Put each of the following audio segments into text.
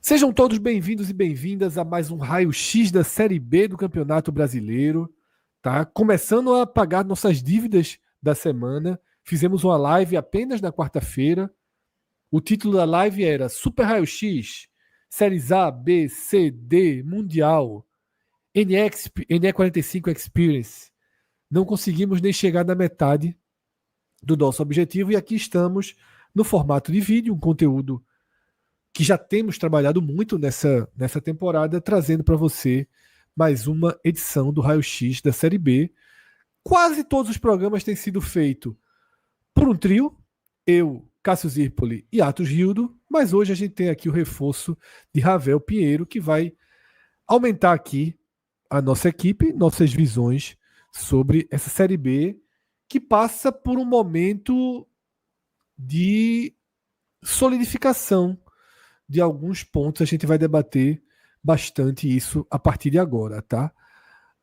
Sejam todos bem-vindos e bem-vindas a mais um raio-x da Série B do Campeonato Brasileiro, tá? Começando a pagar nossas dívidas da semana. Fizemos uma live apenas na quarta-feira. O título da live era Super Raio-X, Séries A, B, C, D, Mundial, NE45 Experience. Não conseguimos nem chegar na metade do nosso objetivo e aqui estamos no formato de vídeo, um conteúdo que já temos trabalhado muito nessa temporada, trazendo para você mais uma edição do Raio-X da Série B. Quase todos os programas têm sido feitos por um trio, eu, Cássio Zirpoli e Atos Rildo, mas hoje a gente tem aqui o reforço de Ravel Pinheiro, que vai aumentar aqui a nossa equipe, nossas visões sobre essa Série B, que passa por um momento de solidificação de alguns pontos. A gente vai debater bastante isso a partir de agora, tá?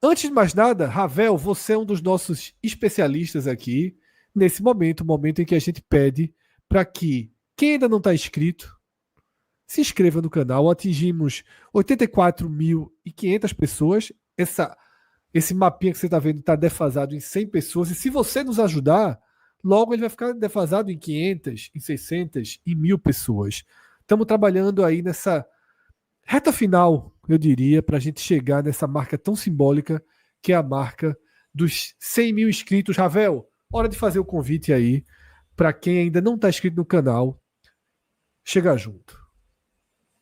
Antes de mais nada, Ravel, você é um dos nossos especialistas aqui nesse momento, o momento em que a gente pede para que quem ainda não está inscrito se inscreva no canal. Atingimos 84.500 pessoas. Esse mapinha que você está vendo está defasado em 100 pessoas. E se você nos ajudar, logo ele vai ficar defasado em 500, em 600, em 1.000 pessoas. Estamos trabalhando aí nessa reta final, eu diria, para a gente chegar nessa marca tão simbólica que é a marca dos 100 mil inscritos. Ravel, hora de fazer o convite aí para quem ainda não está inscrito no canal, chegar junto.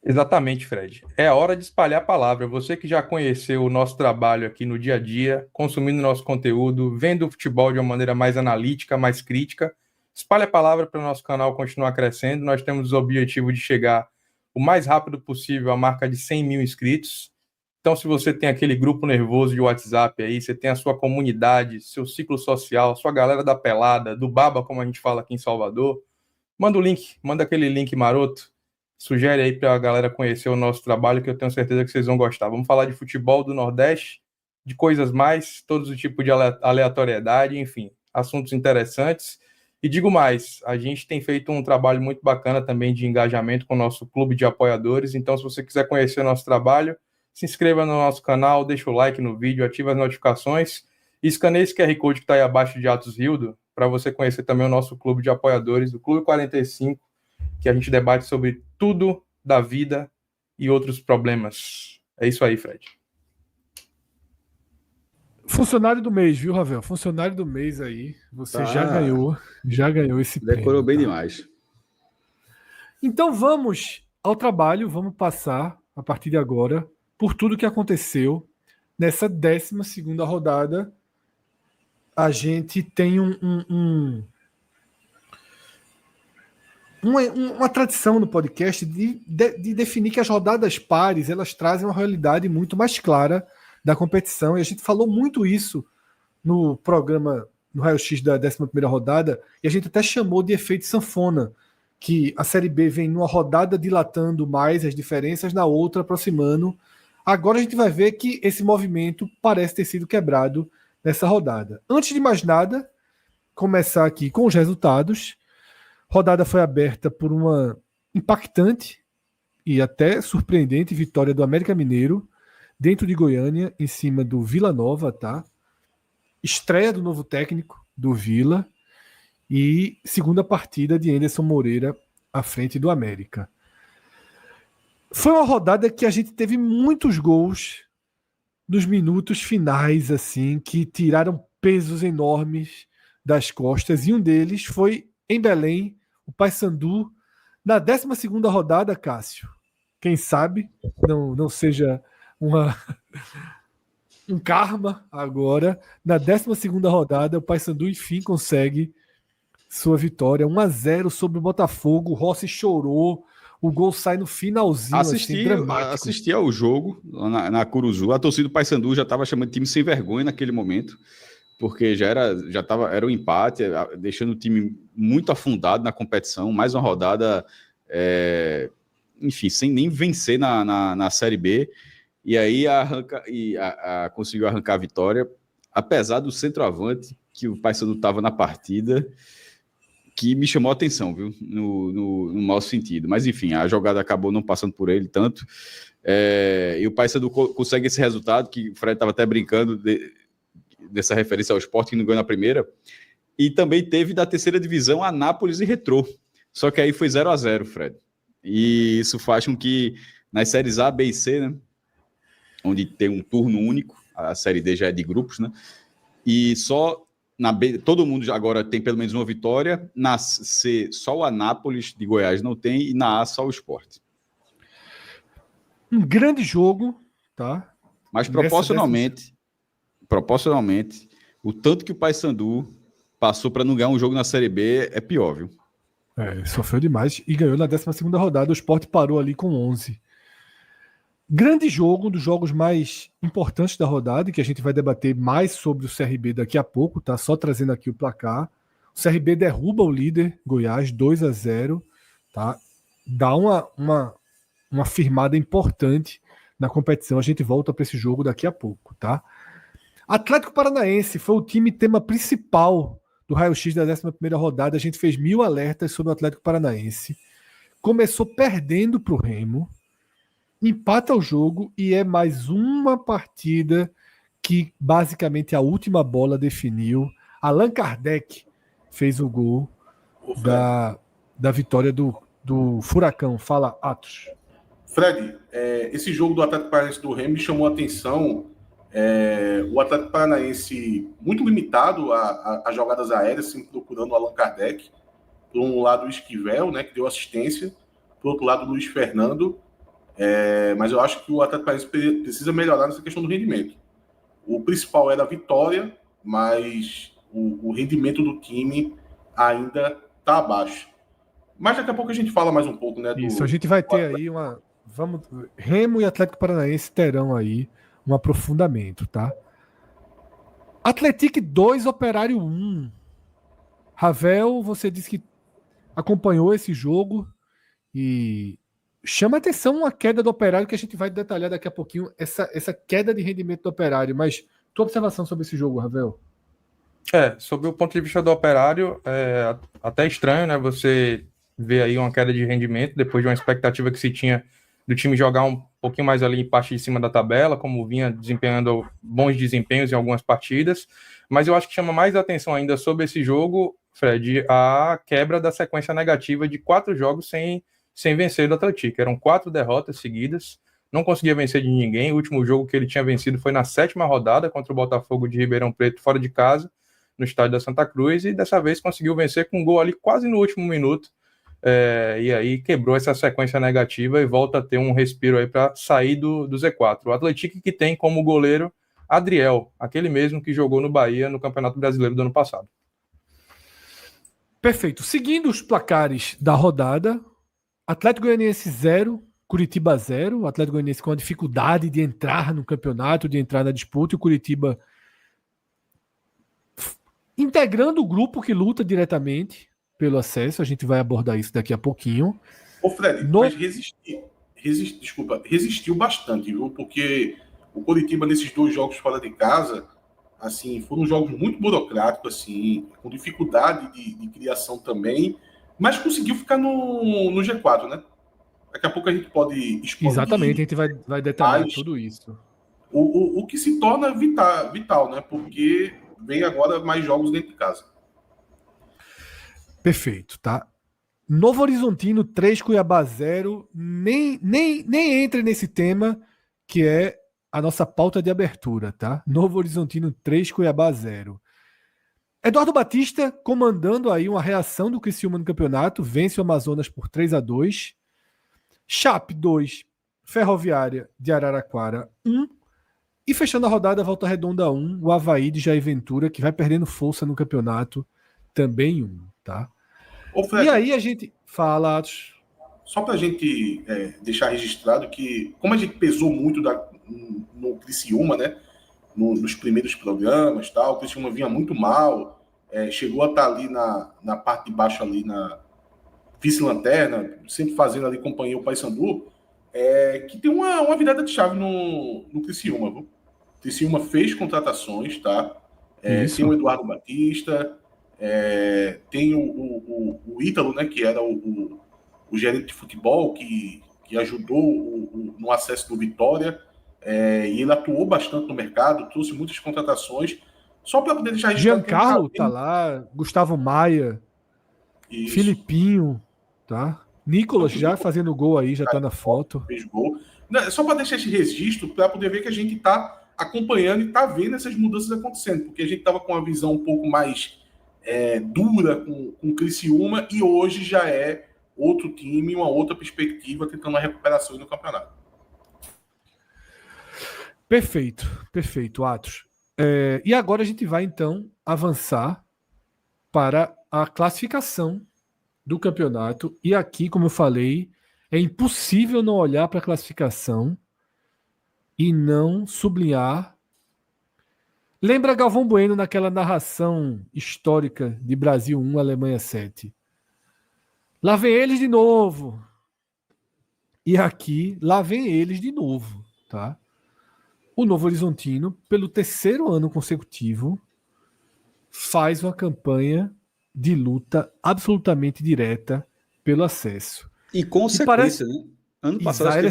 Exatamente, Fred. É a hora de espalhar a palavra. Você que já conheceu o nosso trabalho aqui no dia a dia, consumindo nosso conteúdo, vendo o futebol de uma maneira mais analítica, mais crítica, espalhe a palavra para o nosso canal continuar crescendo. Nós temos o objetivo de chegar o mais rápido possível à marca de 100 mil inscritos. Então, se você tem aquele grupo nervoso de WhatsApp aí, você tem a sua comunidade, seu ciclo social, sua galera da pelada, do baba, como a gente fala aqui em Salvador, manda o link, manda aquele link maroto. Sugere aí para a galera conhecer o nosso trabalho, que eu tenho certeza que vocês vão gostar. Vamos falar de futebol do Nordeste, de coisas mais, todos os tipos de aleatoriedade, enfim, assuntos interessantes. E digo mais, a gente tem feito um trabalho muito bacana também de engajamento com o nosso clube de apoiadores. Então, se você quiser conhecer o nosso trabalho, se inscreva no nosso canal, deixa o like no vídeo, ativa as notificações e escaneie esse QR Code que está aí abaixo de Atos Rildo para você conhecer também o nosso clube de apoiadores, o Clube 45, que a gente debate sobre tudo da vida e outros problemas. É isso aí, Fred. Funcionário do mês, viu, Ravel? Funcionário do mês aí. Você já ganhou esse prêmio. Decorou bem tá? demais. Então vamos ao trabalho, vamos passar, a partir de agora, por tudo que aconteceu nessa 12ª rodada. A gente tem uma tradição no podcast de definir que as rodadas pares elas trazem uma realidade muito mais clara da competição, e a gente falou muito isso no programa, no Raio-X da 11ª rodada, e a gente até chamou de efeito sanfona, que a Série B vem numa rodada dilatando mais as diferenças, na outra aproximando. Agora a gente vai ver que esse movimento parece ter sido quebrado nessa rodada. Antes de mais nada, começar aqui com os resultados. Rodada foi aberta por uma impactante e até surpreendente vitória do América Mineiro dentro de Goiânia, em cima do Vila Nova, tá? Estreia do novo técnico do Vila e segunda partida de Anderson Moreira à frente do América. Foi uma rodada que a gente teve muitos gols nos minutos finais, assim, que tiraram pesos enormes das costas, e um deles foi em Belém, o Paysandu, na 12ª rodada, Cássio. Quem sabe não seja um karma agora. Na 12ª rodada, o Paysandu enfim consegue sua vitória, 1-0 sobre o Botafogo. O Rossi chorou, o gol sai no finalzinho, dramático. Assisti ao jogo na Curuzu. A torcida do Paysandu já estava chamando de time sem vergonha naquele momento, porque era um empate, deixando o time muito afundado na competição. Mais uma rodada, enfim, sem nem vencer na Série B. E aí conseguiu arrancar a vitória, apesar do centroavante, que o Paysandu estava na partida, que me chamou a atenção, viu? No mau sentido. Mas, enfim, a jogada acabou não passando por ele tanto. E o Paysandu consegue esse resultado, que o Fred estava até brincando dessa referência ao Sport, que não ganhou na primeira. E também teve da terceira divisão Anápolis e Retrô. Só que aí foi 0-0, Fred. E isso faz com que nas séries A, B e C, né, onde tem um turno único, a série D já é de grupos, né? E só na B, todo mundo agora tem pelo menos uma vitória. Na C, só o Anápolis de Goiás não tem, e na A, só o Sport. Um grande jogo, tá? Mas proporcionalmente, o tanto que o Paysandu passou para não ganhar um jogo na Série B é pior, viu? Sofreu demais e ganhou na 12ª rodada. O Sport parou ali com 11. Grande jogo, um dos jogos mais importantes da rodada, que a gente vai debater mais sobre o CRB daqui a pouco, tá? Só trazendo aqui o placar. O CRB derruba o líder Goiás 2-0, tá? Dá uma firmada importante na competição. A gente volta para esse jogo daqui a pouco, tá? Atlético Paranaense foi o time tema principal do raio-x da 11ª rodada. A gente fez 1000 alertas sobre o Atlético Paranaense. Começou perdendo para o Remo, empata o jogo e é mais uma partida que basicamente a última bola definiu. Allan Kardec fez o gol da vitória do Furacão. Fala, Atos. Fred, esse jogo do Atlético Paranaense do Remo me chamou a atenção. O Atlético Paranaense muito limitado a jogadas aéreas, sempre procurando o Allan Kardec. Por um lado o Esquivel, né, que deu assistência, por outro lado o Luiz Fernando. Mas eu acho que o Atlético Paranaense precisa melhorar nessa questão do rendimento. O principal era a vitória, mas o rendimento do time ainda está abaixo. Mas daqui a pouco a gente fala mais um pouco, né? Isso, a gente vai ter aí Remo e Atlético Paranaense terão aí um aprofundamento, tá? Atlético 2, Operário 1. Ravel, você disse que acompanhou esse jogo e chama atenção a queda do Operário, que a gente vai detalhar daqui a pouquinho, essa queda de rendimento do Operário. Mas tua observação sobre esse jogo, Ravel? Sobre o ponto de vista do Operário, é até estranho, né? Você vê aí uma queda de rendimento depois de uma expectativa que se tinha do time jogar um pouquinho mais ali em parte de cima da tabela, como vinha desempenhando bons desempenhos em algumas partidas. Mas eu acho que chama mais atenção ainda sobre esse jogo, Fred, a quebra da sequência negativa de 4 jogos sem vencer do Atlético. Eram 4 derrotas seguidas, não conseguia vencer de ninguém. O último jogo que ele tinha vencido foi na 7ª rodada contra o Botafogo de Ribeirão Preto, fora de casa, no estádio da Santa Cruz, e dessa vez conseguiu vencer com um gol ali quase no último minuto. E aí quebrou essa sequência negativa e volta a ter um respiro aí para sair do Z4. O Atlético que tem como goleiro Adriel, aquele mesmo que jogou no Bahia no Campeonato Brasileiro do ano passado. Perfeito. Seguindo os placares da rodada, Atlético Goianiense 0, Curitiba 0. O Atlético Goianiense com a dificuldade de entrar no campeonato, de entrar na disputa, e o Curitiba integrando o grupo que luta diretamente pelo acesso. A gente vai abordar isso daqui a pouquinho. Ô Fred, mas resistiu bastante, viu? Porque o Curitiba nesses 2 jogos fora de casa, assim, foram jogos muito burocráticos, assim, com dificuldade de criação também, mas conseguiu ficar no G4, né? Daqui a pouco a gente pode expandir. Exatamente, a gente vai detalhar tudo isso. O que se torna vital, né? Porque vem agora mais jogos dentro de casa. Perfeito, tá? Novo Horizontino 3, Cuiabá 0. Nem entra nesse tema, que é a nossa pauta de abertura, tá? Novo Horizontino 3, Cuiabá 0. Eduardo Batista comandando aí uma reação do Criciúma no campeonato, vence o Amazonas por 3-2. Chape 2, Ferroviária de Araraquara 1. E fechando a rodada, Volta Redonda 1, o Avaí de Jair Ventura, que vai perdendo força no campeonato, também 1, tá? Fred, e aí a gente fala... Só para a gente deixar registrado que, como a gente pesou muito no Criciúma, né, nos primeiros programas, tal, o Criciúma vinha muito mal, chegou a estar ali na parte de baixo, ali na vice-lanterna, sempre fazendo ali companhia ao Paysandu, que tem uma virada de chave no Criciúma. Viu? O Criciúma fez contratações, tá? Tem o Eduardo Batista, Tem o Ítalo, né, que era o gerente de futebol, que ajudou no acesso do Vitória, e ele atuou bastante no mercado, trouxe muitas contratações, só para poder deixar registrado. Giancarlo tá lá, Gustavo Maia, Isso. Filipinho, tá? Nicolas já fazendo gol aí, já tá na foto. Fez gol. Só para deixar esse registro, para poder ver que a gente está acompanhando e está vendo essas mudanças acontecendo, porque a gente estava com uma visão um pouco mais dura com o Criciúma, e hoje já é outro time, uma outra perspectiva, tentando uma recuperação no campeonato. Perfeito, Atos. E agora a gente vai, então, avançar para a classificação do campeonato. E aqui, como eu falei, é impossível não olhar para a classificação e não sublinhar. Lembra Galvão Bueno naquela narração histórica de Brasil 1, Alemanha 7. Lá vem eles de novo. E aqui, lá vem eles de novo, tá? O Novo Horizontino, pelo 3º ano consecutivo, faz uma campanha de luta absolutamente direta pelo acesso. E consequência, né? Ano passado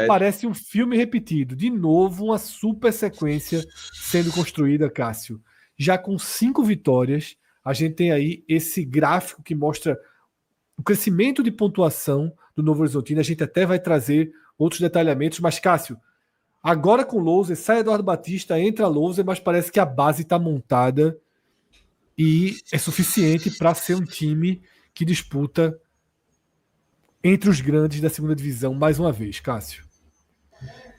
parece um filme repetido. De novo, uma super sequência sendo construída, Cássio. Já com 5 vitórias, a gente tem aí esse gráfico que mostra o crescimento de pontuação do Novo Horizontino. A gente até vai trazer outros detalhamentos, mas, Cássio, agora com Louser, sai Eduardo Batista, entra Louser, mas parece que a base está montada e é suficiente para ser um time que disputa entre os grandes da segunda divisão mais uma vez, Cássio.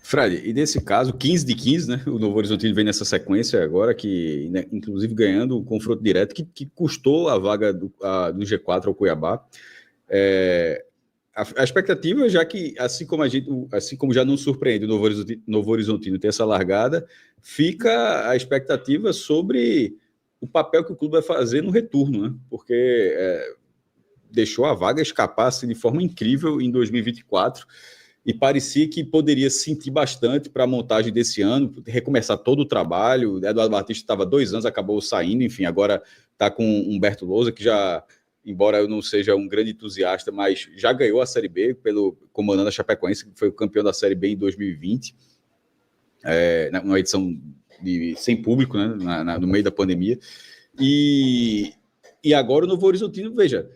Fred, e nesse caso, 15 de 15, né? O Novo Horizontino vem nessa sequência agora, que, né, inclusive ganhando o confronto direto, que custou a vaga do G4 ao Cuiabá. A expectativa, já que, assim como já não surpreende o Novo Horizontino ter essa largada, fica a expectativa sobre o papel que o clube vai fazer no retorno, né? Porque deixou a vaga escapar assim, de forma incrível em 2024 e parecia que poderia sentir bastante para a montagem desse ano, recomeçar todo o trabalho. O Eduardo Batista estava 2 anos, acabou saindo, enfim, agora está com Humberto Lousa, que já, embora eu não seja um grande entusiasta, mas já ganhou a Série B comandando a Chapecoense, que foi o campeão da Série B em 2020, numa edição sem público, né, no meio da pandemia. E agora o Novo Horizontino, veja,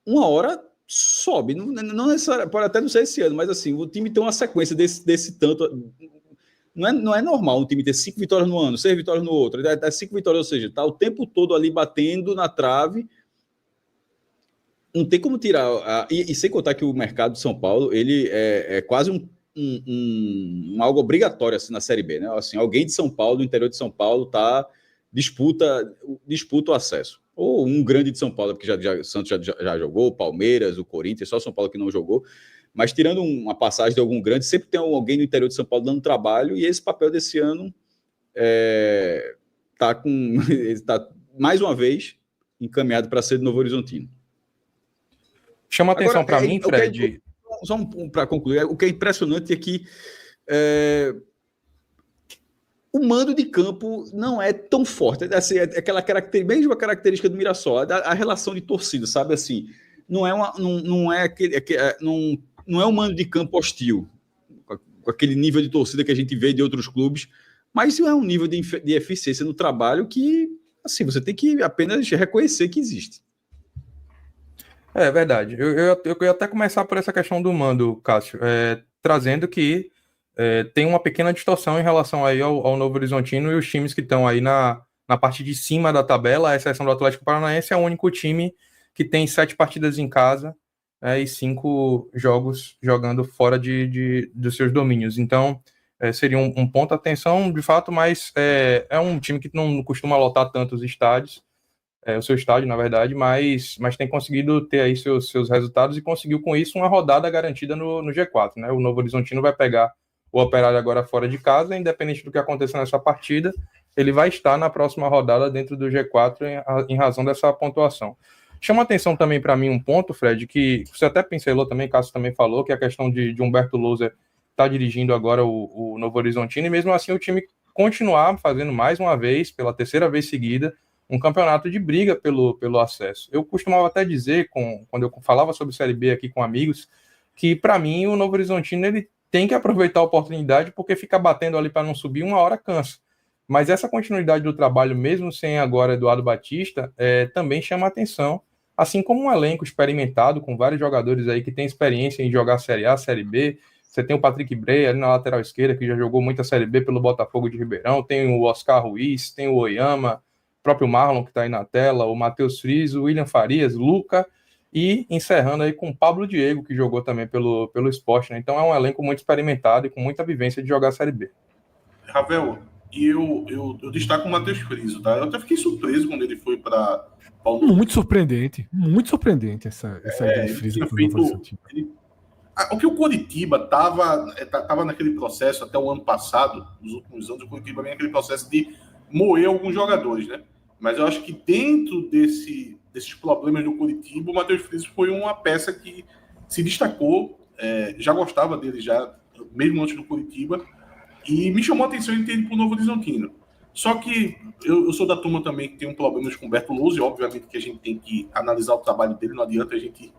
uma hora sobe, não necessariamente, pode até não ser esse ano, mas assim, o time tem uma sequência desse tanto. Não é normal um time ter 5 vitórias no ano, 6 vitórias no outro, 5 vitórias, ou seja, tá o tempo todo ali batendo na trave. Não tem como tirar. E sem contar que o mercado de São Paulo, ele é quase algo obrigatório assim, na Série B, né? Assim, alguém de São Paulo, do interior de São Paulo, disputa o acesso. Ou um grande de São Paulo, porque o Santos já jogou, o Palmeiras, o Corinthians, só o São Paulo que não jogou. Mas tirando uma passagem de algum grande, sempre tem alguém do interior de São Paulo dando trabalho, e esse papel desse ano está mais uma vez encaminhado para ser do Novo Horizontino. Chama atenção para mim, Fred. Só para concluir, o que é impressionante é que o mando de campo não é tão forte. Assim, aquela mesma característica do Mirassol, a relação de torcida, sabe? Assim, não é um mando de campo hostil, com aquele nível de torcida que a gente vê de outros clubes, mas é um nível de eficiência no trabalho que, assim, você tem que apenas reconhecer que existe. É verdade. Eu ia até começar por essa questão do mando, Cássio, trazendo que tem uma pequena distorção em relação aí ao Novo Horizontino e os times que estão aí na parte de cima da tabela. A exceção do Atlético Paranaense é o único time que tem 7 partidas em casa e 5 jogos jogando fora dos seus domínios. Então, seria um ponto de atenção, de fato, mas é um time que não costuma lotar tanto os estádios, o seu estádio, na verdade, mas tem conseguido ter aí seus resultados e conseguiu com isso uma rodada garantida no G4, né? O Novo Horizontino vai pegar o Operário agora fora de casa, independente do que aconteça nessa partida, ele vai estar na próxima rodada dentro do G4 em razão dessa pontuação. Chama atenção também para mim um ponto, Fred, que você até pincelou também, Cássio também falou, que é a questão de Humberto Louser estar dirigindo agora o Novo Horizontino, e mesmo assim o time continuar fazendo mais uma vez, pela 3ª vez seguida, um campeonato de briga pelo acesso. Eu costumava até dizer, quando eu falava sobre Série B aqui com amigos, que para mim o Novo Horizontino ele tem que aproveitar a oportunidade, porque ficar batendo ali para não subir uma hora cansa. Mas essa continuidade do trabalho, mesmo sem agora Eduardo Batista, também chama atenção, assim como um elenco experimentado, com vários jogadores aí que têm experiência em jogar Série A, Série B. Você tem o Patrick Bray ali na lateral esquerda, que já jogou muita Série B pelo Botafogo de Ribeirão, tem o Oscar Ruiz, tem o Oyama, o próprio Marlon que está aí na tela, o Matheus Friis, o William Farias, Luca, e encerrando aí com o Pablo Diego, que jogou também pelo Sport, né? Então é um elenco muito experimentado e com muita vivência de jogar a Série B. Ravel, e eu destaco o Matheus Friso, tá? Eu até fiquei surpreso quando ele foi para Paulo. Muito surpreendente essa ideia de Friso pro Novo Horizontino. O que o Coritiba estava naquele processo até o ano passado, nos últimos anos, o Coritiba vem naquele processo de moer alguns jogadores, né? Mas eu acho que dentro desses problemas do Coritiba, o Matheus Friso foi uma peça que se destacou, já gostava dele já, mesmo antes do Coritiba, e me chamou a atenção em ter ele para o Novo Horizontino. Só que eu sou da turma também que tem um problema com o Bertolozzi, obviamente que a gente tem que analisar o trabalho dele, não adianta a gente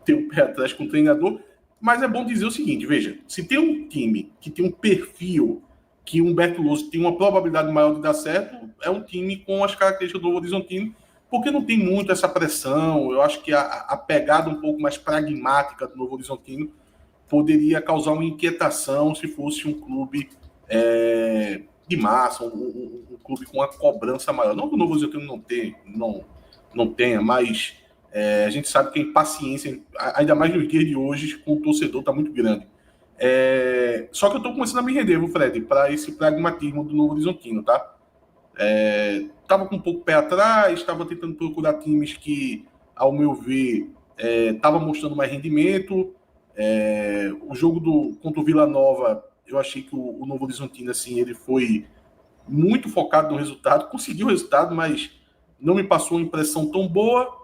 ter o pé atrás com o treinador, mas é bom dizer o seguinte, veja, se tem um time que tem um perfil que o Humberto Louso tem uma probabilidade maior de dar certo, é um time com as características do Novo Horizontino, porque não tem muito essa pressão. Eu acho que a pegada um pouco mais pragmática do Novo Horizontino poderia causar uma inquietação se fosse um clube de massa, um clube com uma cobrança maior. Não que o Novo Horizontino não tenha, mas a gente sabe que a impaciência, ainda mais nos dias de hoje, com o torcedor está muito grande. Só que eu estou começando a me render, viu, Fred, para esse pragmatismo do Novo Horizontino, tá? Estava com um pouco pé atrás, estava tentando procurar times que, ao meu ver, estava mostrando mais rendimento. O jogo contra o Vila Nova, eu achei que o Novo Horizontino, assim, ele foi muito focado no resultado, conseguiu o resultado, mas não me passou uma impressão tão boa.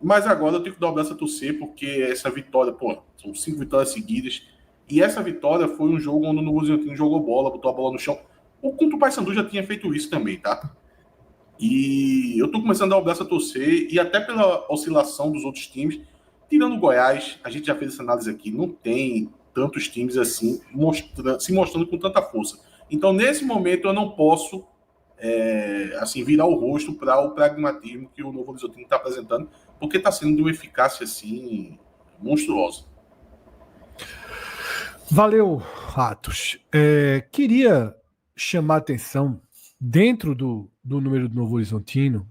Mas agora eu tenho que dar o braço a torcer, porque essa vitória, são 5 vitórias seguidas. E essa vitória foi um jogo onde o Novo Horizontino jogou bola, botou a bola no chão. O contra o Paysandu já tinha feito isso também, tá? E eu tô começando a dar o braço a torcer, e até pela oscilação dos outros times, tirando o Goiás, a gente já fez essa análise aqui, não tem tantos times assim se mostrando com tanta força. Então, nesse momento, eu não posso virar o rosto para o pragmatismo que o Novo Horizontino está apresentando, porque está sendo de uma eficácia assim monstruosa. Valeu, Ratos. Queria chamar a atenção, dentro do número do Novo Horizontino,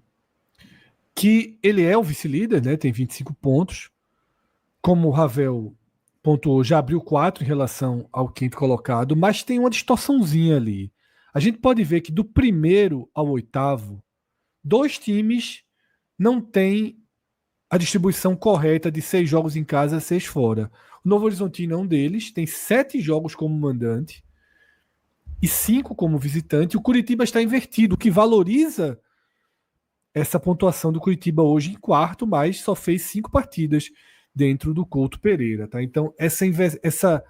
que ele é o vice-líder, né? Tem 25 pontos. Como o Ravel pontuou, já abriu 4 em relação ao quinto colocado, mas tem uma distorçãozinha ali. A gente pode ver que do primeiro ao 8º, 2 times não têm a distribuição correta de 6 jogos em casa, 6 fora. O Novo Horizontino é um deles, tem 7 jogos como mandante e 5 como visitante. O Curitiba está invertido, o que valoriza essa pontuação do Curitiba hoje em 4º, mas só fez 5 partidas dentro do Couto Pereira. Tá? Então, essa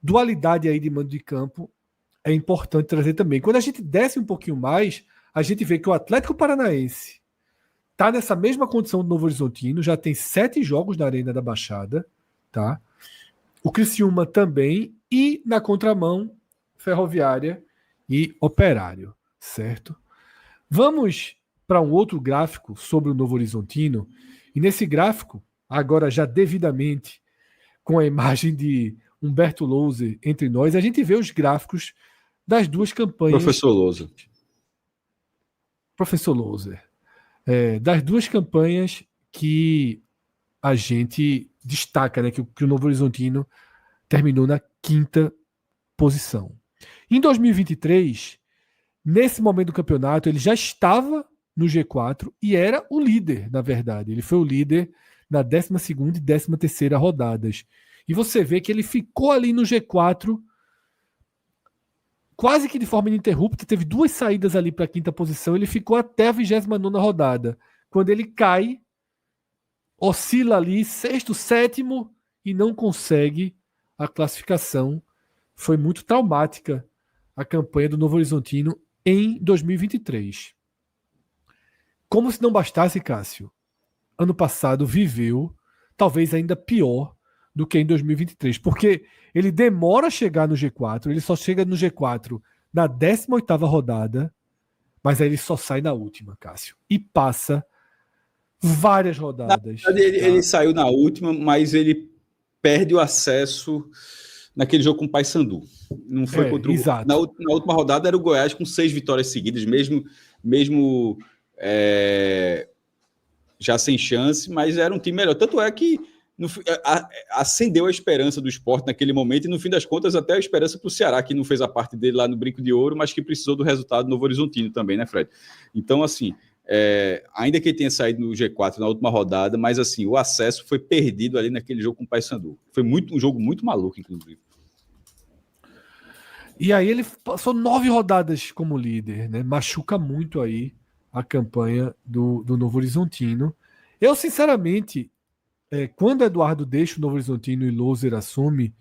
dualidade aí de mando de campo é importante trazer também. Quando a gente desce um pouquinho mais, a gente vê que o Atlético Paranaense está nessa mesma condição do Novo Horizontino, já tem 7 jogos na Arena da Baixada, tá? O Criciúma também, e na contramão, Ferroviária e Operário, certo? Vamos para um outro gráfico sobre o Novo Horizontino, e nesse gráfico, agora já devidamente com a imagem de Humberto Louser entre nós, a gente vê os gráficos das 2 campanhas. Professor Louser. Professor Louser. Das 2 campanhas que a gente destaca, né, que o Novo Horizontino terminou na 5ª posição. Em 2023, nesse momento do campeonato, ele já estava no G4 e era o líder, na verdade. Ele foi o líder na 12ª e 13ª rodadas. E você vê que ele ficou ali no G4 quase que de forma ininterrupta, teve 2 saídas ali para a 5ª posição, ele ficou até a 29ª rodada. Quando ele cai, oscila ali, 6º, 7º, e não consegue a classificação. Foi muito traumática a campanha do Novo Horizontino em 2023. como se não bastasse, Cássio, ano passado viveu talvez ainda pior do que em 2023, porque ele demora a chegar no G4, ele só chega no G4 na 18ª rodada, mas aí ele só sai na última, Cássio, e passa várias rodadas. Na verdade, ele saiu na última, mas ele perde o acesso naquele jogo com o Paysandu. Não foi contra o... Exato. Na última rodada era o Goiás com 6 vitórias seguidas, mesmo já sem chance, mas era um time melhor. Tanto é que acendeu a esperança do Sport naquele momento e, no fim das contas, até a esperança para o Ceará, que não fez a parte dele lá no Brinco de Ouro, mas que precisou do resultado do Novo Horizontino também, né, Fred? Então, assim, ainda que ele tenha saído no G4 na última rodada, mas, assim, o acesso foi perdido ali naquele jogo com o Paysandu. Foi um jogo muito maluco, inclusive. E aí ele passou 9 rodadas como líder, né? Machuca muito aí a campanha do Novo Horizontino. Eu, sinceramente, quando Eduardo deixa o Novo Horizontino e Loser assume,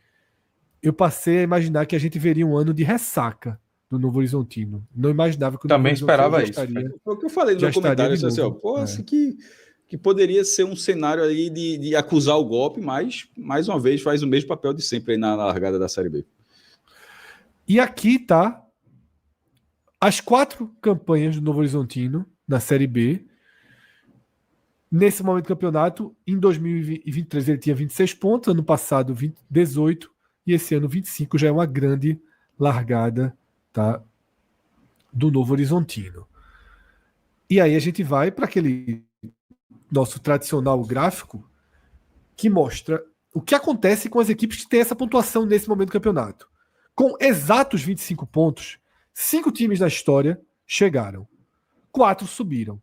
eu passei a imaginar que a gente veria um ano de ressaca do Novo Horizontino. Não imaginava que o Também Novo Horizontino esperava isso. estaria... Foi o que eu falei no já meu comentário, estaria de assim, novo. assim, que poderia ser um cenário aí de acusar o golpe, mas, mais uma vez, faz o mesmo papel de sempre aí na largada da Série B. E aqui tá as 4 campanhas do Novo Horizontino na Série B. Nesse momento do campeonato, em 2023 ele tinha 26 pontos, ano passado 18 e esse ano 25, já é uma grande largada, tá, do Novo Horizontino. E aí a gente vai para aquele nosso tradicional gráfico que mostra o que acontece com as equipes que têm essa pontuação nesse momento do campeonato. Com exatos 25 pontos, 5 times da história chegaram. 4 subiram.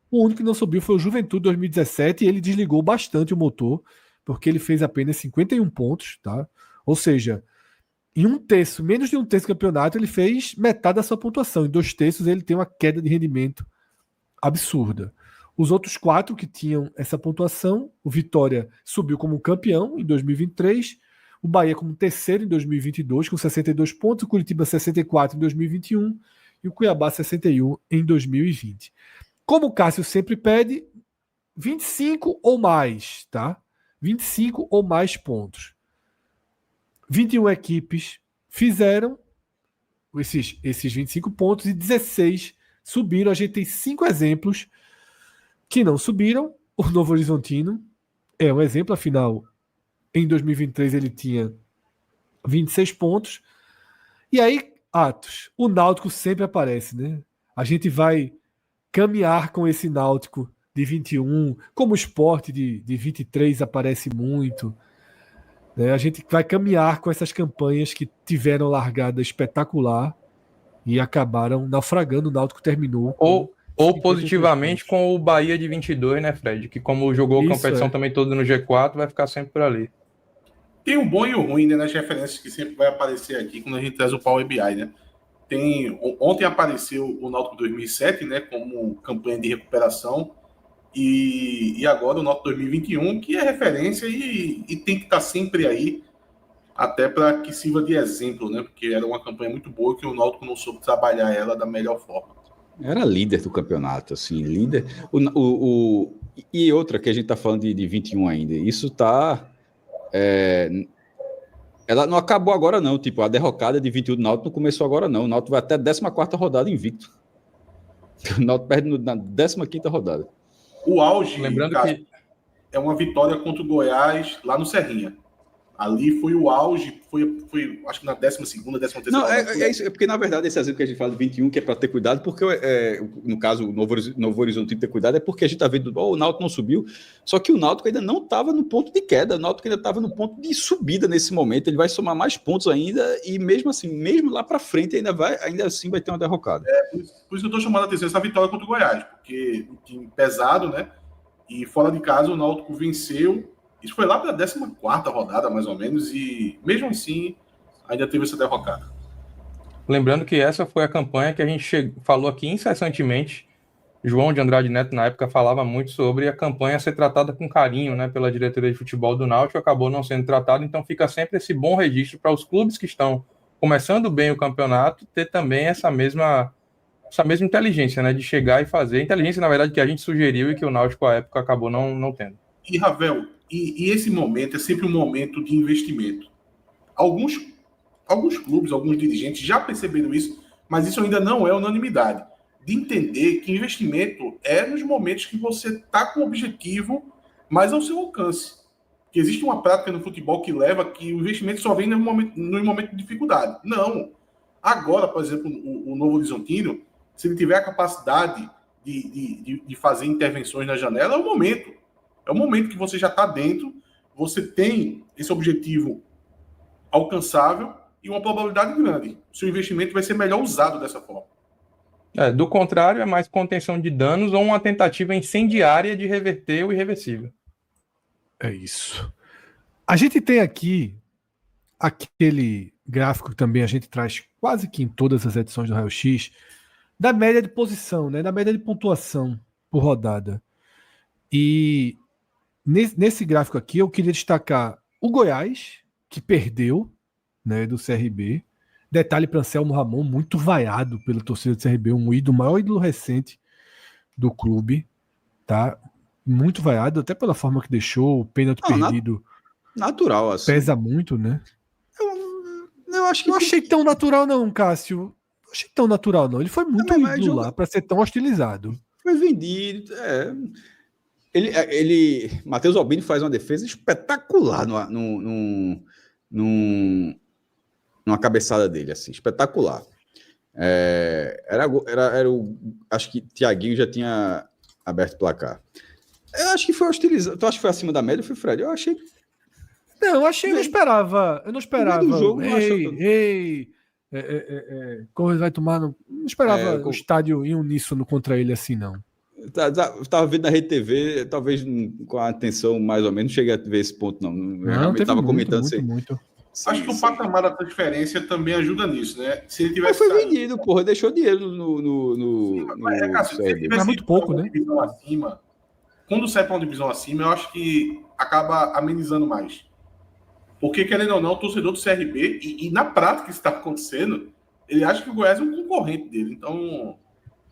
O único que não subiu foi o Juventude 2017 e ele desligou bastante o motor, porque ele fez apenas 51 pontos, tá? Ou seja, em menos de um terço do campeonato, ele fez metade da sua pontuação. Em 2 terços ele tem uma queda de rendimento absurda. Os outros 4 que tinham essa pontuação, o Vitória subiu como campeão em 2023, o Bahia como terceiro em 2022 com 62 pontos, o Curitiba 64 em 2021 e o Cuiabá 61 em 2020. Como o Cássio sempre pede, 25 ou mais, tá? 25 ou mais pontos. 21 equipes fizeram esses 25 pontos e 16 subiram. A gente tem 5 exemplos que não subiram. O Novo Horizontino é um exemplo, afinal, em 2023 ele tinha 26 pontos. E aí, Atos, o Náutico sempre aparece, né? A gente vai caminhar com esse Náutico de 21, como o Sport de 23 aparece muito. Né? A gente vai caminhar com essas campanhas que tiveram largada espetacular e acabaram naufragando. O Náutico terminou. Ou positivamente com o Bahia de 22, né, Fred? Que como jogou a competição também toda no G4, vai ficar sempre por ali. Tem o bom e o ruim, né, nas referências que sempre vai aparecer aqui quando a gente traz o Power BI, né? Ontem apareceu o Náutico 2007, né, como campanha de recuperação, e agora o Náutico 2021, que é referência e tem que estar sempre aí, até para que sirva de exemplo, né? Porque era uma campanha muito boa que o Náutico não soube trabalhar ela da melhor forma. Era líder do campeonato, assim, líder. E outra que a gente está falando de 21 ainda, isso está... ela não acabou agora, não. Tipo, a derrocada de 21 do Náutico não começou agora, não. O Náutico vai até a 14ª rodada invicto. O Náutico perde na 15ª rodada. O auge, lembrando que é uma vitória contra o Goiás lá no Serrinha. Ali foi o auge, foi acho que na 12ª, 13ª. Não, é isso, porque na verdade esse exemplo que a gente fala de 21, que é para ter cuidado, porque no caso o Novo Horizonte ter cuidado, é porque a gente está vendo, o Náutico não subiu, só que o Náutico ainda não estava no ponto de queda, o Náutico ainda estava no ponto de subida nesse momento, ele vai somar mais pontos ainda, e mesmo assim, mesmo lá para frente, ainda assim vai ter uma derrocada. Por isso que eu estou chamando a atenção essa vitória contra o Goiás, porque um time pesado, né? E fora de casa o Náutico venceu. Isso foi lá para a 14ª rodada, mais ou menos, e mesmo assim ainda teve essa derrocada. Lembrando que essa foi a campanha que a gente falou aqui incessantemente. João de Andrade Neto, na época, falava muito sobre a campanha ser tratada com carinho, né, pela diretoria de futebol do Náutico, acabou não sendo tratada, então fica sempre esse bom registro para os clubes que estão começando bem o campeonato ter também essa mesma essa mesma inteligência, né? De chegar e fazer. Inteligência, na verdade, que a gente sugeriu e que o Náutico, à época, acabou não tendo. E, Ravel, e esse momento é sempre um momento de investimento. Alguns clubes, alguns dirigentes já perceberam isso, mas isso ainda não é unanimidade. De entender que investimento é nos momentos que você está com o objetivo mais ao seu alcance. Que existe uma prática no futebol que leva que o investimento só vem no momento de dificuldade. Não. Agora, por exemplo, o Novo Horizontino, se ele tiver a capacidade de fazer intervenções na janela, é o momento. É o momento que você já está dentro, você tem esse objetivo alcançável e uma probabilidade grande. O seu investimento vai ser melhor usado dessa forma. Do contrário, é mais contenção de danos ou uma tentativa incendiária de reverter o irreversível. É isso. A gente tem aqui aquele gráfico que também a gente traz quase que em todas as edições do Raio X, da média de posição, né, da média de pontuação por rodada. E nesse gráfico aqui eu queria destacar o Goiás, que perdeu, né, do CRB. Detalhe para Anselmo Ramon, muito vaiado pela torcida do CRB, o maior ídolo recente do clube, tá? Muito vaiado, até pela forma que deixou, o pênalti perdido. Natural, assim. Pesa muito, né? Eu acho que não achei tão natural, não, Cássio. Não achei tão natural, não. Ele foi muito ídolo lá para ser tão hostilizado. Foi vendido. Matheus Albini faz uma defesa espetacular numa cabeçada dele, assim, espetacular. Acho que Thiaguinho já tinha aberto o placar. Eu acho que foi hostilizado. Tu acha que foi acima da média, foi, Fred? Eu achei. Não, eu não esperava. Eu não esperava. Do jogo, Corres vai tomar. Não esperava o estádio em uníssono contra ele assim, não. Tava vendo na Rede TV, talvez com a atenção mais ou menos, não cheguei a ver esse ponto, não. Eu realmente estava comentando muito. Acho que o patamar da transferência também ajuda nisso, né? Se ele tivesse. Mas foi vendido, porra, deixou dinheiro se ele tivesse muito pouco, né? Acima, quando sai para uma divisão acima, eu acho que acaba amenizando mais. Porque, querendo ou não, o torcedor do CRB, e na prática isso está acontecendo, ele acha que o Goiás é um concorrente dele. Então,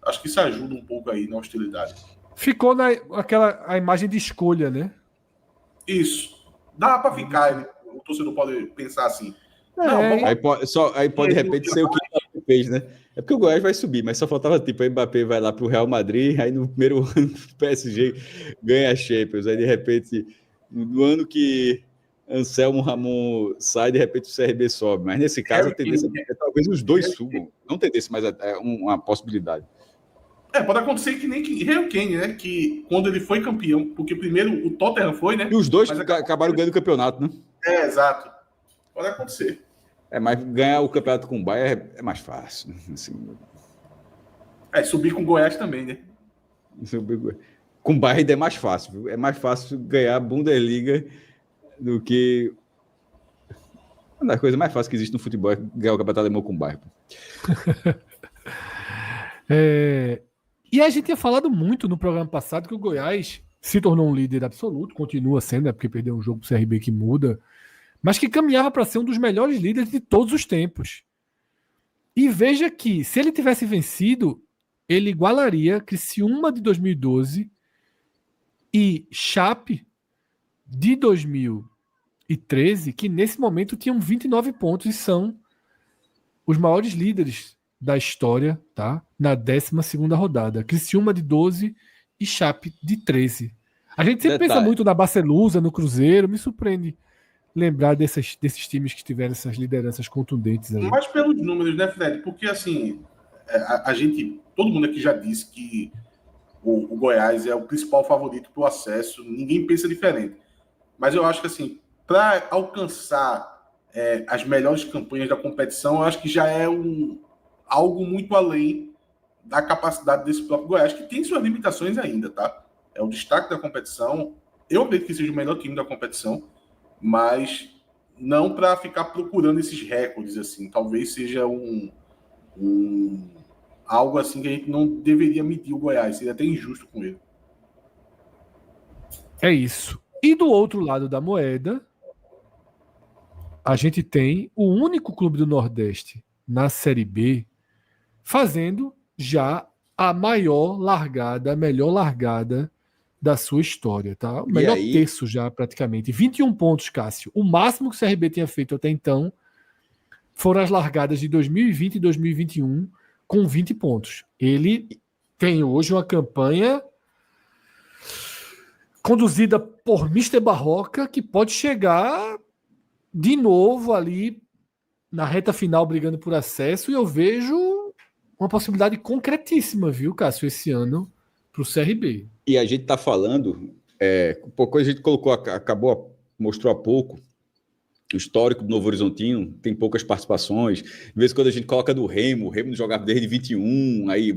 acho que isso ajuda um pouco aí na hostilidade. Ficou a imagem de escolha, né? Isso. Dá para ficar, o torcedor pode pensar assim. Aí pode de repente ser o que o Mbappé fez, né? É porque o Goiás vai subir, mas só faltava tipo, o Mbappé vai lá pro Real Madrid, aí no primeiro ano o PSG ganha a Champions, aí de repente, no ano que Anselmo Ramon sai, de repente o CRB sobe, mas nesse caso a tendência é talvez os dois subam, não tendência, mas é uma possibilidade. Pode acontecer que nem Harry Kane, né? Que quando ele foi campeão, porque primeiro o Tottenham foi, né? E os dois acabaram ganhando o campeonato, né? Exato. Pode acontecer. Mas ganhar o campeonato com o Bayern é mais fácil. Assim. Subir com o Goiás também, né? Com o Bayern é mais fácil, viu? É mais fácil ganhar a Bundesliga do que... Uma das coisas mais fáceis que existe no futebol é ganhar o campeonato alemão com o Bayern. E a gente tinha falado muito no programa passado que o Goiás se tornou um líder absoluto, continua sendo, né, porque perdeu um jogo pro CRB que muda, mas que caminhava para ser um dos melhores líderes de todos os tempos. E veja que, se ele tivesse vencido, ele igualaria Criciúma de 2012 e Chape de 2013, que nesse momento tinham 29 pontos e são os maiores líderes da história, tá? Na 12ª rodada. Criciúma de 12 e Chape de 13. A gente sempre pensa muito na Barcelusa, no Cruzeiro, me surpreende lembrar desses times que tiveram essas lideranças contundentes aí. Mas pelos números, né, Fred? Porque, assim, a gente, todo mundo aqui já disse que o Goiás é o principal favorito para o acesso, ninguém pensa diferente. Mas eu acho que, assim, para alcançar as melhores campanhas da competição, eu acho que já é algo muito além da capacidade desse próprio Goiás, que tem suas limitações ainda, tá? É o destaque da competição. Eu acredito que seja o melhor time da competição, mas não para ficar procurando esses recordes, assim. Talvez seja algo assim que a gente não deveria medir o Goiás, seria até injusto com ele. É isso. E do outro lado da moeda, a gente tem o único clube do Nordeste na Série B fazendo já a maior largada, a melhor largada da sua história, tá? O melhor terço já, praticamente. 21 pontos, Cássio. O máximo que o CRB tinha feito até então foram as largadas de 2020 e 2021 com 20 pontos. Ele tem hoje uma campanha conduzida por Mister Barroca que pode chegar de novo ali na reta final brigando por acesso, e eu vejo uma possibilidade concretíssima, viu, Cássio, esse ano para o CRB. E a gente está falando, pouco a gente mostrou há pouco, o histórico do Novo Horizontino, tem poucas participações. De vez em quando a gente coloca do Remo, o Remo jogava desde 21, aí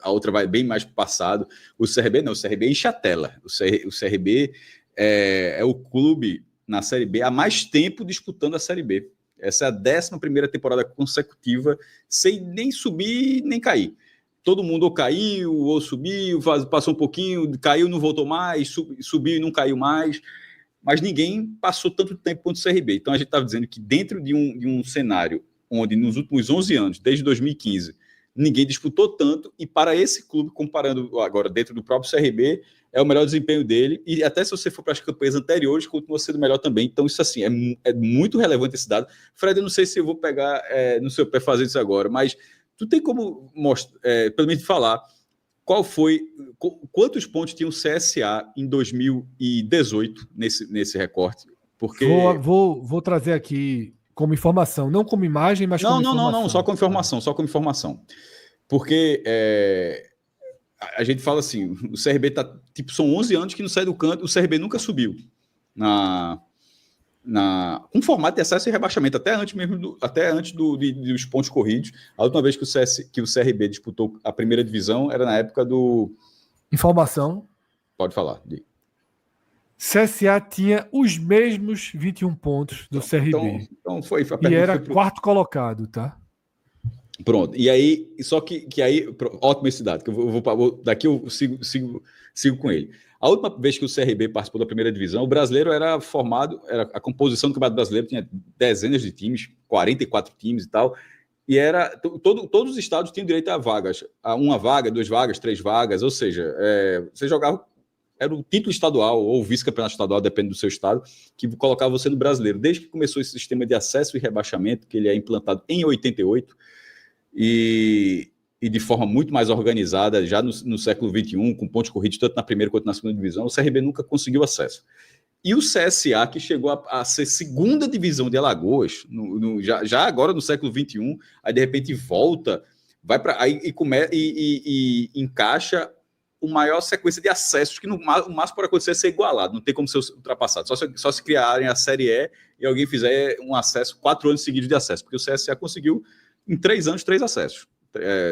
a outra vai bem mais para o passado. O CRB não, o CRB enche a tela. O CRB é o clube na Série B há mais tempo disputando a Série B. Essa é a 11ª temporada consecutiva, sem nem subir nem cair. Todo mundo ou caiu, ou subiu, passou um pouquinho, caiu, não voltou mais, subiu e não caiu mais. Mas ninguém passou tanto tempo quanto o CRB. Então a gente estava dizendo que dentro de um cenário onde nos últimos 11 anos, desde 2015, ninguém disputou tanto, e para esse clube, comparando agora dentro do próprio CRB, é o melhor desempenho dele, e até se você for para as campanhas anteriores, continua sendo melhor também. Então isso assim, é muito relevante esse dado. Fred, eu não sei se eu vou pegar no seu pé fazer isso agora, mas tu tem como pelo menos falar quantos pontos tinha o CSA em 2018 nesse recorte? Porque vou trazer aqui como informação, não como imagem, mas como informação. Não, só como informação. Porque a gente fala assim, o CRB tá, são 11 anos que não sai do canto, o CRB nunca subiu com formato de acesso e rebaixamento, até antes dos pontos corridos. A última vez que o CRB disputou a primeira divisão era na época do... Informação. Pode falar. CSA tinha os mesmos 21 pontos do CRB. Então foi e era quarto colocado, tá? Pronto. E aí, só que aí, ótima esse dado, que daqui eu sigo com ele. A última vez que o CRB participou da primeira divisão, o brasileiro era formado, a composição do Campeonato Brasileiro tinha dezenas de times, 44 times e tal, e todos os estados tinham direito a vagas, a uma vaga, 2 vagas, 3 vagas, ou seja, você jogava, era o título estadual ou vice-campeonato estadual, depende do seu estado, que colocava você no brasileiro. Desde que começou esse sistema de acesso e rebaixamento, que ele é implantado em 88, e de forma muito mais organizada, já no século XXI, com pontos corridos tanto na primeira quanto na segunda divisão, o CRB nunca conseguiu acesso. E o CSA, que chegou a ser segunda divisão de Alagoas, já agora no século XXI, aí de repente volta, vai para aí e encaixa a maior sequência de acessos, que o máximo pode acontecer é ser igualado, não tem como ser ultrapassado, só se criarem a Série E e alguém fizer um acesso, 4 anos seguidos de acesso, porque o CSA conseguiu em 3 anos 3 acessos.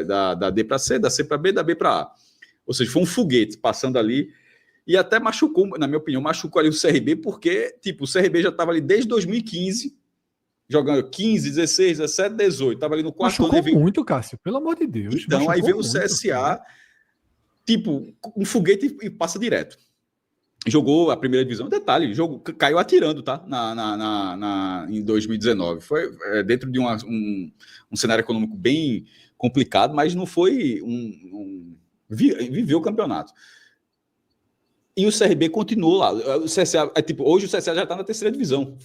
Da D para C, da C para B, da B para A. Ou seja, foi um foguete passando ali e até machucou, na minha opinião, machucou ali o CRB, porque o CRB já estava ali desde 2015, jogando 15, 16, 17, 18, estava ali no quarto ano. Machucou muito, Cássio, pelo amor de Deus. Então, aí veio o CSA, um foguete e passa direto. Jogou a primeira divisão, detalhe, caiu atirando, tá? Em 2019. Foi dentro de um cenário econômico bem complicado, mas não foi viveu o campeonato. E o CRB continuou lá. O CSA, hoje o CSA já está na terceira divisão.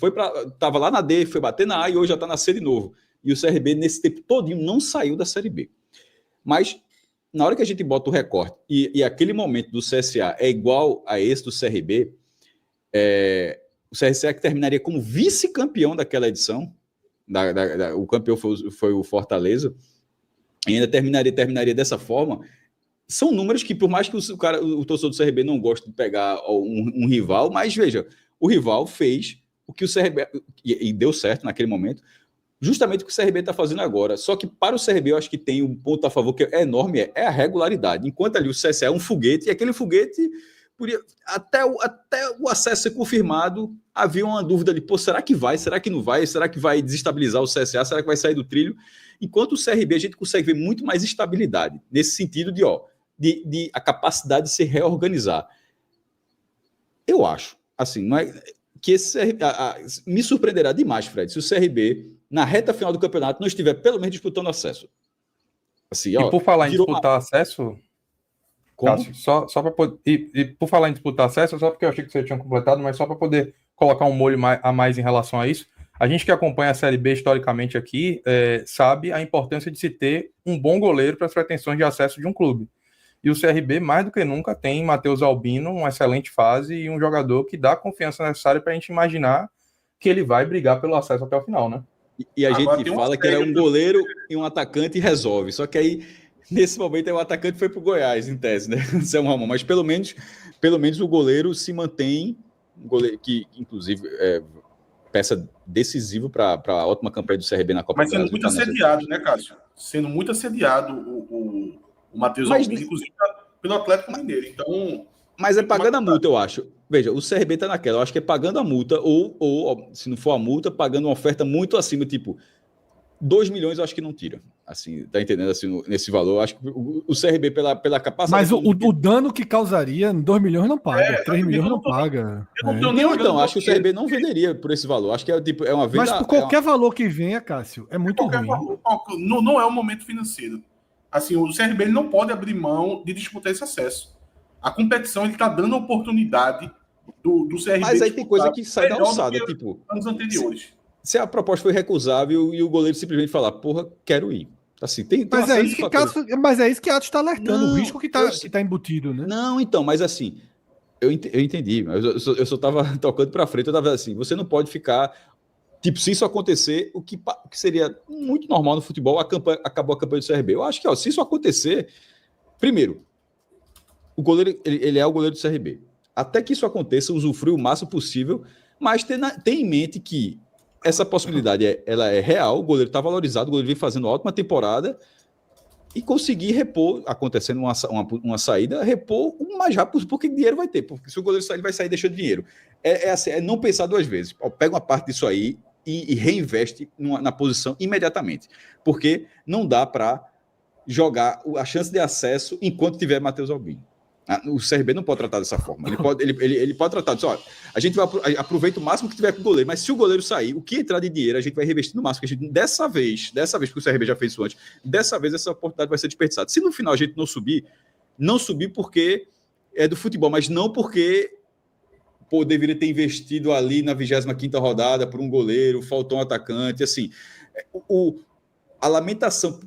Estava lá na D, foi bater na A e hoje já está na C de novo. E o CRB, nesse tempo todinho, não saiu da Série B. Mas, na hora que a gente bota o recorte e aquele momento do CSA é igual a esse do CRB, o CSA que terminaria como vice-campeão daquela edição, o campeão foi o Fortaleza, e ainda terminaria dessa forma. São números que, por mais que o torcedor do CRB não goste de pegar um rival, mas veja, o rival fez o que o CRB, e deu certo naquele momento, justamente o que o CRB está fazendo agora. Só que para o CRB eu acho que tem um ponto a favor que é enorme, é a regularidade. Enquanto ali o CSA é um foguete, e aquele foguete, até o acesso ser confirmado, havia uma dúvida ali, será que vai, será que não vai, será que vai desestabilizar o CSA, será que vai sair do trilho? Enquanto o CRB a gente consegue ver muito mais estabilidade, nesse sentido de a capacidade de se reorganizar. Eu acho, assim, não é, que esse me surpreenderá demais, Fred, se o CRB, na reta final do campeonato, não estiver pelo menos disputando acesso. Assim, E por falar em disputar acesso, Cássio, só para poder. E por falar em disputar acesso, só porque eu achei que você tinha completado, mas só para poder colocar um molho a mais em relação a isso. A gente que acompanha a Série B historicamente aqui sabe a importância de se ter um bom goleiro para as pretensões de acesso de um clube. E o CRB, mais do que nunca, tem Matheus Albino, uma excelente fase e um jogador que dá a confiança necessária para a gente imaginar que ele vai brigar pelo acesso até o final, né? E a gente fala que era um goleiro e um atacante e resolve. Só que aí, nesse momento, o atacante foi para o Goiás, em tese, né? Mas pelo menos o goleiro se mantém, um goleiro que, inclusive, peça decisiva para a ótima campanha do CRB na Copa do Brasil. Mas sendo muito assediado, né, Cássio? Sendo muito assediado o Matheus Albino, inclusive pelo Atlético Mineiro. Então, mas é pagando a multa, eu acho. Veja, o CRB tá naquela. Eu acho que é pagando a multa, ou se não for a multa, pagando uma oferta muito acima, tipo, 2 milhões eu acho que não tira. Assim, tá entendendo? Assim, nesse valor, eu acho que o CRB, pela capacidade... Mas o dano que causaria, 2 milhões não paga, 3 milhões não paga. Então, acho que o CRB não venderia por esse valor. Acho que é uma venda... Mas por qualquer valor que venha, Cássio, é muito ruim. Valor, não é um momento financeiro. Assim, o CRB ele não pode abrir mão de disputar esse acesso. A competição ele está dando a oportunidade do CRB. Mas aí tem coisa que sai da alçada, tipo anos anteriores. Se a proposta foi recusável e o goleiro simplesmente falar, porra, quero ir. Assim, mas é isso que Atos está alertando, o risco que tá embutido, né? Não, então, mas assim, eu entendi, mas eu só estava tocando para frente, eu estava assim, você não pode ficar. Tipo, se isso acontecer, o que seria muito normal no futebol, acabou a campanha do CRB. Eu acho que, se isso acontecer, primeiro, o goleiro, ele é o goleiro do CRB. Até que isso aconteça, usufrui o máximo possível, mas tem em mente que essa possibilidade ela é real, o goleiro está valorizado, o goleiro vem fazendo uma ótima temporada e conseguir repor, acontecendo uma saída, repor o mais rápido, porque dinheiro vai ter, porque se o goleiro sair, ele vai sair deixando dinheiro. Assim, é não pensar duas vezes. Pega uma parte disso aí e reinveste na posição imediatamente, porque não dá para jogar a chance de acesso enquanto tiver Matheus Albino. O CRB não pode tratar dessa forma. Ele pode tratar disso. Olha, a gente vai aproveitar o máximo que tiver com o goleiro, mas se o goleiro sair, o que entrar de dinheiro, a gente vai reinvestir no máximo. Que a gente, dessa vez, porque o CRB já fez isso antes, dessa vez essa oportunidade vai ser desperdiçada. Se no final a gente não subir porque é do futebol, mas não porque deveria ter investido ali na 25ª rodada por um goleiro, faltou um atacante, assim. A lamentação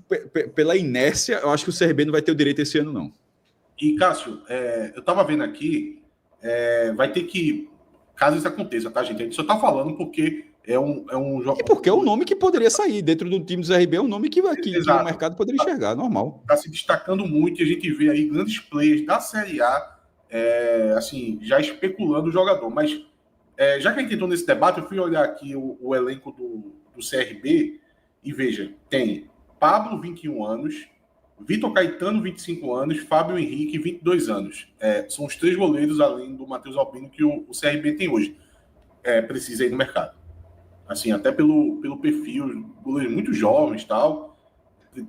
pela inércia, eu acho que o CRB não vai ter o direito esse ano, não. E, Cássio, eu estava vendo aqui, vai ter que, caso isso aconteça, tá, gente? A gente só está falando porque é um jogo... E porque é um nome que poderia sair dentro do time do CRB, é um nome que o mercado poderia enxergar, normal. Está se destacando muito e a gente vê aí grandes players da Série A, assim, já especulando o jogador. Mas, já que a gente entrou nesse debate, eu fui olhar aqui o elenco do CRB e veja, tem Pablo, 21 anos, Vitor Caetano, 25 anos, Fábio Henrique, 22 anos. São os 3 goleiros, além do Matheus Albino, que o CRB tem hoje. Precisa ir no mercado. Assim, até pelo perfil, goleiros muito jovens e tal.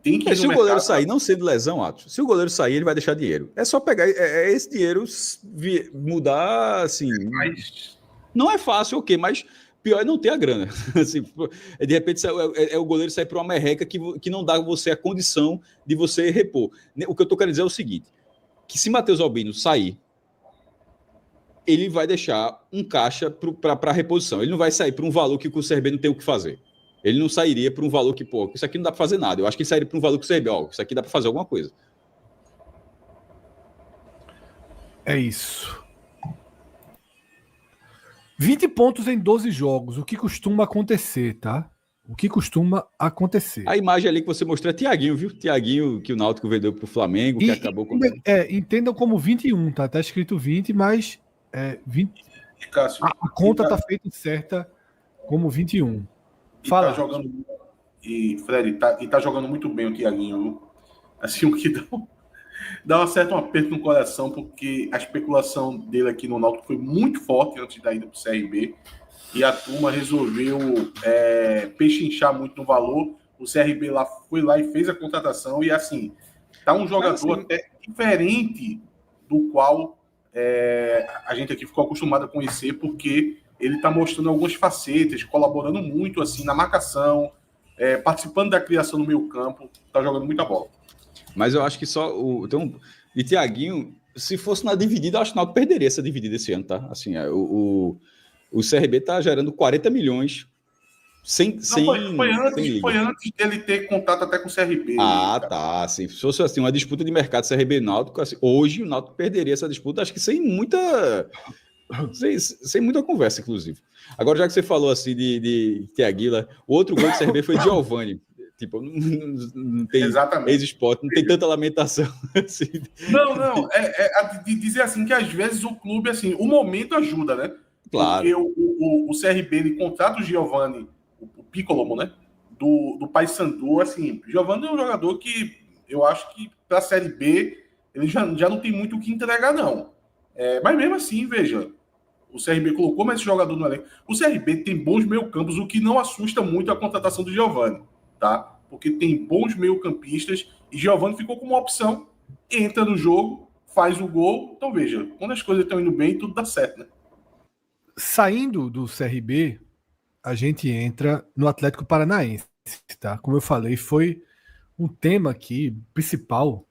Tem que ir no se o goleiro sair, não sendo lesão, Atos, se o goleiro sair, ele vai deixar dinheiro. É só pegar esse dinheiro, mudar, assim... Mas... Não é fácil, ok, mas... Pior é não ter a grana. Assim, de repente, o goleiro sair para uma merreca que não dá você a condição de você repor. O que eu estou querendo dizer é o seguinte, que se Matheus Albino sair, ele vai deixar um caixa para reposição. Ele não vai sair para um valor que o CRB não tem o que fazer. Ele não sairia para um valor que, isso aqui não dá para fazer nada. Eu acho que ele sairia para um valor que o CRB, isso aqui dá para fazer alguma coisa. É isso. 20 pontos em 12 jogos, o que costuma acontecer, tá? O que costuma acontecer. A imagem ali que você mostrou é Thiaguinho, viu? Thiaguinho que o Náutico vendeu pro Flamengo, que acabou com... Entendam como 21, tá? Tá escrito 20, mas 20... Cássio, a conta tá feita certa como 21. Fala. Fred, tá jogando muito bem o Thiaguinho. Assim, o que dá um certo aperto no coração, porque a especulação dele aqui no Náutico foi muito forte antes da ida para o CRB, e a turma resolveu pechinchar muito no valor. O CRB foi lá e fez a contratação, e assim, tá um jogador até diferente do qual a gente aqui ficou acostumado a conhecer, porque ele tá mostrando algumas facetas, colaborando muito assim na marcação, participando da criação no meio campo, tá jogando muita bola. Mas eu acho que só e Thiaguinho, se fosse na dividida, eu acho que o Náutico perderia essa dividida esse ano, tá? Assim, o CRB tá gerando 40 milhões sem foi antes dele ter contato até com o CRB. Tá. Assim, se fosse assim, uma disputa de mercado CRB Náutico, assim, hoje o Náutico perderia essa disputa, acho que sem muita conversa, inclusive. Agora, já que você falou assim de Thiaguila, o outro gol do CRB foi de Giovani. Tipo, não tem ex-esporte, não tem tanta lamentação. Assim. Não. É de dizer assim que às vezes o clube, assim, o momento ajuda, né? Claro. Porque o CRB ele contrata o Giovani, o Piccolo, né? Do Paysandu, assim, Giovani é um jogador que eu acho que para a Série B ele já não tem muito o que entregar, não. Mas mesmo assim, veja, o CRB colocou mais esse jogador no elenco. O CRB tem bons meio-campos, o que não assusta muito a contratação do Giovani, tá? Porque tem bons meio-campistas e Giovani ficou como uma opção, entra no jogo, faz o gol. Então, veja, quando as coisas estão indo bem, tudo dá certo, né? Saindo do CRB, a gente entra no Atlético Paranaense, tá? Como eu falei, foi um tema aqui principal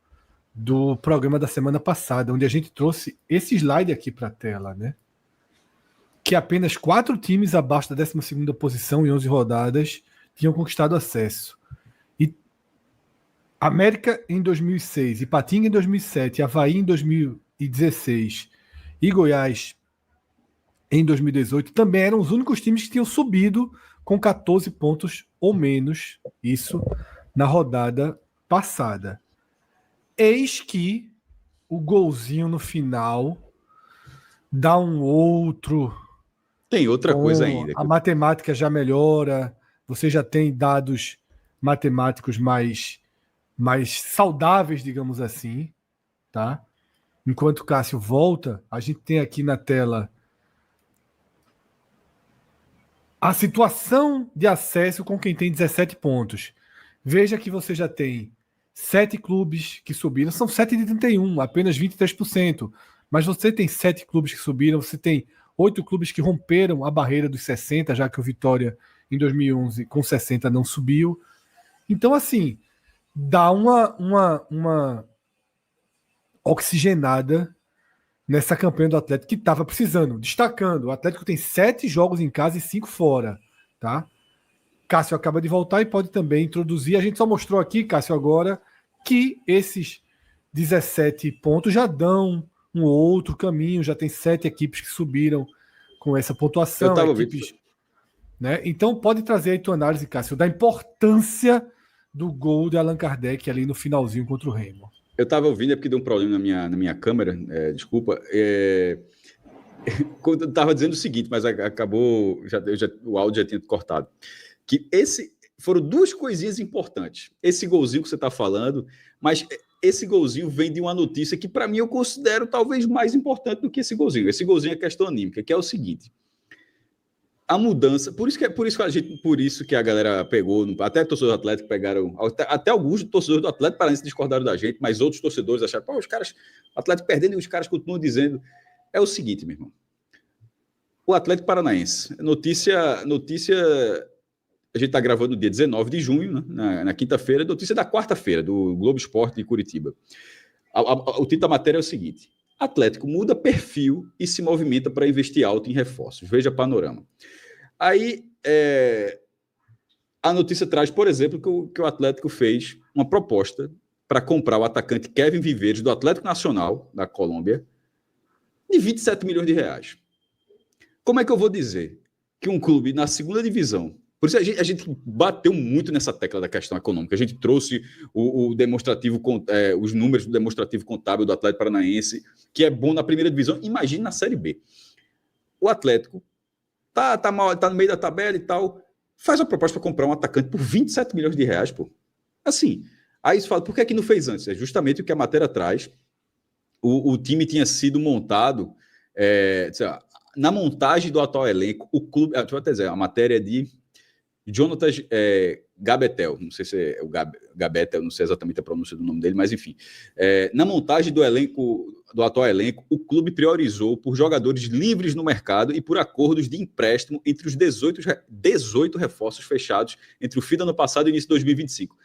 do programa da semana passada, onde a gente trouxe esse slide aqui para a tela, né? Que apenas 4 times abaixo da 12ª posição em 11 rodadas tinham conquistado acesso. E América em 2006, Ipatinga em 2007, Avaí em 2016 e Goiás em 2018 também eram os únicos times que tinham subido com 14 pontos ou menos, isso na rodada passada. Eis que o golzinho no final dá um outro... Tem outra coisa ainda. A matemática já melhora, você já tem dados matemáticos mais saudáveis, digamos assim, tá? Enquanto o Cássio volta, a gente tem aqui na tela a situação de acesso com quem tem 17 pontos. Veja que você já tem 7 clubes que subiram, são 7 de 31, apenas 23%. Mas você tem 7 clubes que subiram, você tem 8 clubes que romperam a barreira dos 60, já que o Vitória em 2011 com 60 não subiu. Então, assim, dá uma oxigenada nessa campanha do Atlético que estava precisando. Destacando, o Atlético tem 7 jogos em casa e 5 fora, tá? Cássio acaba de voltar e pode também introduzir. A gente só mostrou aqui, Cássio, agora, que esses 17 pontos já dão um outro caminho, já tem 7 equipes que subiram com essa pontuação. Equipes, né? Então pode trazer aí tua análise, Cássio, da importância do gol de Allan Kardec ali no finalzinho contra o Remo. Eu estava ouvindo, é porque deu um problema na minha câmera, desculpa. Eu estava dizendo o seguinte, mas acabou, o áudio já tinha cortado. Que foram 2 coisinhas importantes. Esse golzinho que você está falando, mas esse golzinho vem de uma notícia que, para mim, eu considero talvez mais importante do que esse golzinho. Esse golzinho é questão anímica, que é o seguinte. A mudança, por isso que a galera pegou, até torcedores do Atlético pegaram, até alguns torcedores do Atlético Paranaense discordaram da gente, mas outros torcedores acharam, os caras, o Atlético perdendo e os caras continuam dizendo. É o seguinte, meu irmão. O Atlético Paranaense, notícia, a gente está gravando no dia 19 de junho, né, na quinta-feira, notícia da quarta-feira, do Globo Esporte de Curitiba. O título da matéria é o seguinte: Atlético muda perfil e se movimenta para investir alto em reforços. Veja panorama. Aí, a notícia traz, por exemplo, que o Atlético fez uma proposta para comprar o atacante Kevin Viveiros, do Atlético Nacional, da Colômbia, de 27 milhões de reais. Como é que eu vou dizer que um clube na segunda divisão... Por isso a gente bateu muito nessa tecla da questão econômica. A gente trouxe o demonstrativo, os números do demonstrativo contábil do Atlético Paranaense, que é bom na primeira divisão. Imagine na Série B. O Atlético tá no meio da tabela e tal, faz a proposta para comprar um atacante por 27 milhões de reais, pô. Assim, aí você fala, por que é que não fez antes? É justamente o que a matéria traz. O time tinha sido montado, na montagem do atual elenco, o clube... Deixa eu até dizer, a matéria é de Jonathan Gabetel, não sei se é o Gabetel, não sei exatamente a pronúncia do nome dele, mas enfim. Na montagem do atual elenco, o clube priorizou por jogadores livres no mercado e por acordos de empréstimo entre os 18 reforços fechados entre o fim do ano passado e o início de 2025.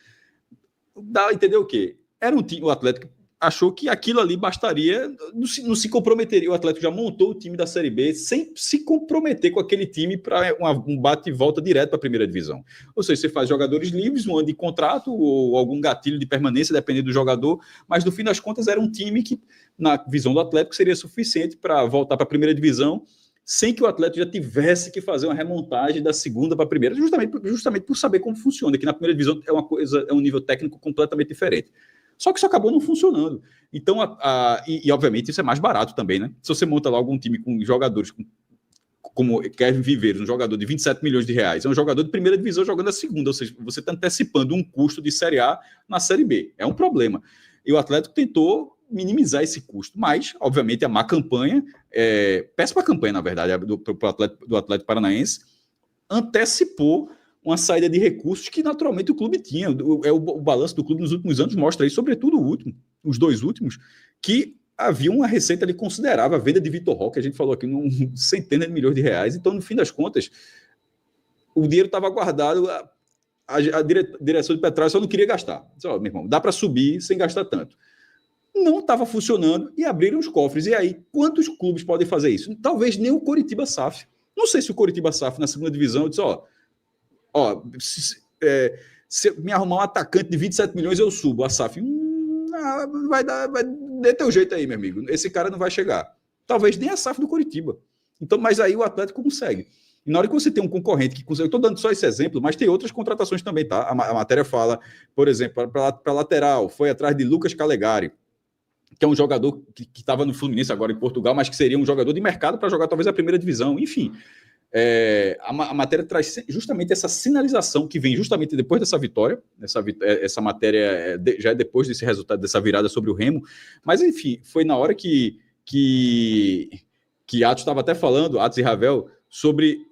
Dá a entender o quê? era um time, o Atlético achou que aquilo ali bastaria, não se comprometeria. O Atlético já montou o time da Série B sem se comprometer com aquele time para um bate e volta direto para a primeira divisão. Ou seja, você faz jogadores livres, um ano de contrato ou algum gatilho de permanência, dependendo do jogador, mas no fim das contas era um time que, na visão do Atlético, seria suficiente para voltar para a primeira divisão sem que o Atlético já tivesse que fazer uma remontagem da segunda para a primeira, justamente por saber como funciona, que na primeira divisão é um nível técnico completamente diferente. Só que isso acabou não funcionando. Então, obviamente, isso é mais barato também, né? Se você monta lá algum time com jogadores como Kevin Viveiros, um jogador de 27 milhões de reais, é um jogador de primeira divisão jogando a segunda, ou seja, você está antecipando um custo de Série A na Série B. É um problema. E o Atlético tentou minimizar esse custo, mas, obviamente, a má campanha, péssima campanha, na verdade, do Atlético Paranaense, antecipou uma saída de recursos que naturalmente o clube tinha. O balanço do clube nos últimos anos mostra aí, sobretudo o último, os 2 últimos, que havia uma receita ali considerável, a venda de Vitor Roque, a gente falou aqui, centenas de milhões de reais. Então, no fim das contas, o dinheiro estava guardado, a direção de Petróleo só não queria gastar. Meu irmão, dá para subir sem gastar tanto. Não estava funcionando e abriram os cofres. E aí, quantos clubes podem fazer isso? Talvez nem o Coritiba SAF. Não sei se o Coritiba SAF na segunda divisão disse, se me arrumar um atacante de 27 milhões, eu subo. A SAF, vai dê teu jeito aí, meu amigo. Esse cara não vai chegar. Talvez nem a SAF do Coritiba. Então, mas aí o Atlético consegue. E na hora que você tem um concorrente que consegue... Eu estou dando só esse exemplo, mas tem outras contratações também, tá? A matéria fala, por exemplo, para lateral, foi atrás de Lucas Calegari, que é um jogador que estava no Fluminense agora em Portugal, mas que seria um jogador de mercado para jogar talvez a primeira divisão. Enfim, a matéria traz justamente essa sinalização que vem justamente depois dessa vitória. Essa matéria já é depois desse resultado, dessa virada sobre o Remo. Mas, enfim, foi na hora que Atos estava até falando, Atos e Ravel, sobre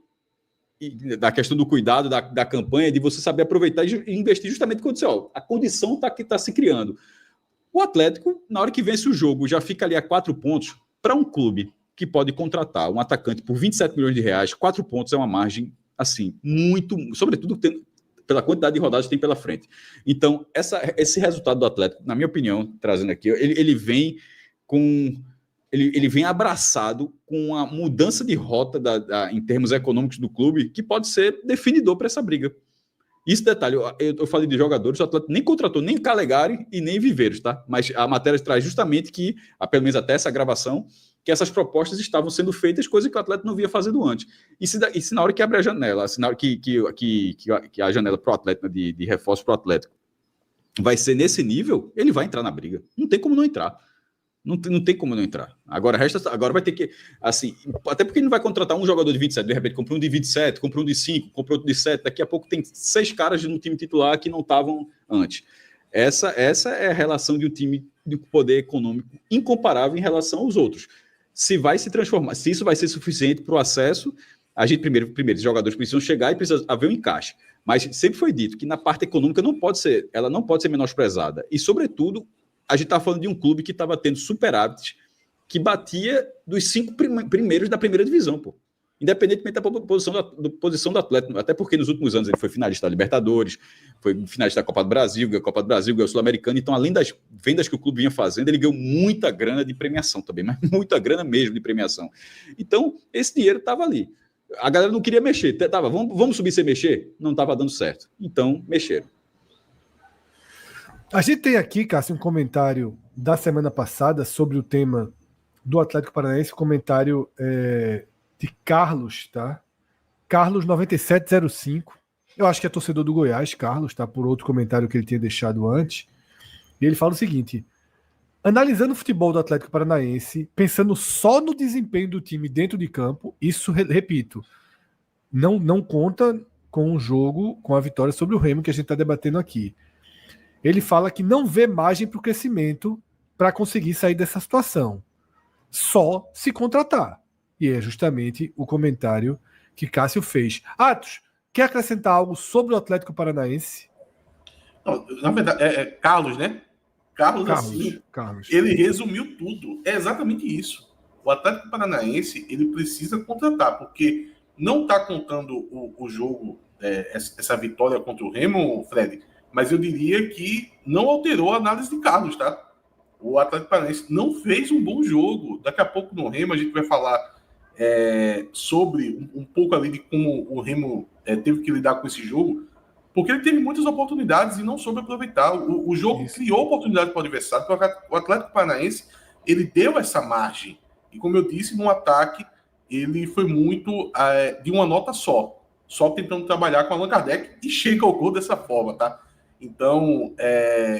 da questão do cuidado da campanha, de você saber aproveitar e investir justamente quando a condição está se criando. O Atlético, na hora que vence o jogo, já fica ali a 4 pontos. Para um clube que pode contratar um atacante por 27 milhões de reais, 4 pontos é uma margem, assim, muito... Sobretudo pela quantidade de rodadas que tem pela frente. Então, esse resultado do Atlético, na minha opinião, trazendo aqui, ele vem abraçado com uma mudança de rota em termos econômicos do clube, que pode ser definidor para essa briga. Isso, detalhe, eu falei de jogadores, o Atlético nem contratou nem Calegari e nem Viveiros, tá? Mas a matéria traz justamente que, pelo menos até essa gravação, que essas propostas estavam sendo feitas, coisa que o Atlético não vinha fazendo antes. E se na hora que abre a janela, se na hora que a janela para o Atlético, de reforço para o Atlético, vai ser nesse nível, ele vai entrar na briga. Não tem como não entrar. Não tem como não entrar. Agora vai ter que... Assim, até porque ele não vai contratar um jogador de 27, de repente comprou um de 27, comprou um de 5, comprou outro de 7, daqui a pouco tem 6 caras no time titular que não estavam antes. Essa é a relação de um time de poder econômico incomparável em relação aos outros. Se vai se transformar, se isso vai ser suficiente para o acesso, a gente primeiro os jogadores precisam chegar e precisa haver um encaixe. Mas sempre foi dito que na parte econômica ela não pode ser menosprezada. E, sobretudo, a gente está falando de um clube que estava tendo superávit que batia dos 5 primeiros da primeira divisão, pô. Independentemente da posição do Atlético, até porque nos últimos anos ele foi finalista da Libertadores, foi finalista da Copa do Brasil, ganhou a Copa do Brasil, ganhou a Sul-Americana. Então, além das vendas que o clube vinha fazendo, ele ganhou muita grana de premiação também, mas muita grana mesmo de premiação. Então, esse dinheiro estava ali. A galera não queria mexer. Vamos subir sem mexer? Não estava dando certo. Então, mexeram. A gente tem aqui, Cássio, um comentário da semana passada sobre o tema do Atlético Paranaense, comentário de Carlos, tá? Carlos 9705. Eu acho que é torcedor do Goiás, Carlos, tá? Por outro comentário que ele tinha deixado antes. E ele fala o seguinte: analisando o futebol do Atlético Paranaense, pensando só no desempenho do time dentro de campo, isso, repito, não conta com o jogo, com a vitória sobre o Remo que a gente está debatendo aqui. Ele fala que não vê margem para o crescimento para conseguir sair dessa situação. Só se contratar. E é justamente o comentário que Cássio fez. Atos, quer acrescentar algo sobre o Atlético Paranaense? Não, na verdade, Carlos, né? Carlos, ele resumiu tudo. É exatamente isso. O Atlético Paranaense, ele precisa contratar, porque não está contando o jogo, essa vitória contra o Remo, Fred, mas eu diria que não alterou a análise de Carlos, tá? O Atlético Paranaense não fez um bom jogo. Daqui a pouco no Remo a gente vai falar sobre um pouco ali de como o Remo teve que lidar com esse jogo, porque ele teve muitas oportunidades e não soube aproveitar. O jogo criou oportunidade para o adversário, porque o Atlético Paranaense ele deu essa margem. E como eu disse, no ataque ele foi muito de uma nota só tentando trabalhar com Allan Kardec e chega ao gol dessa forma, tá? Então,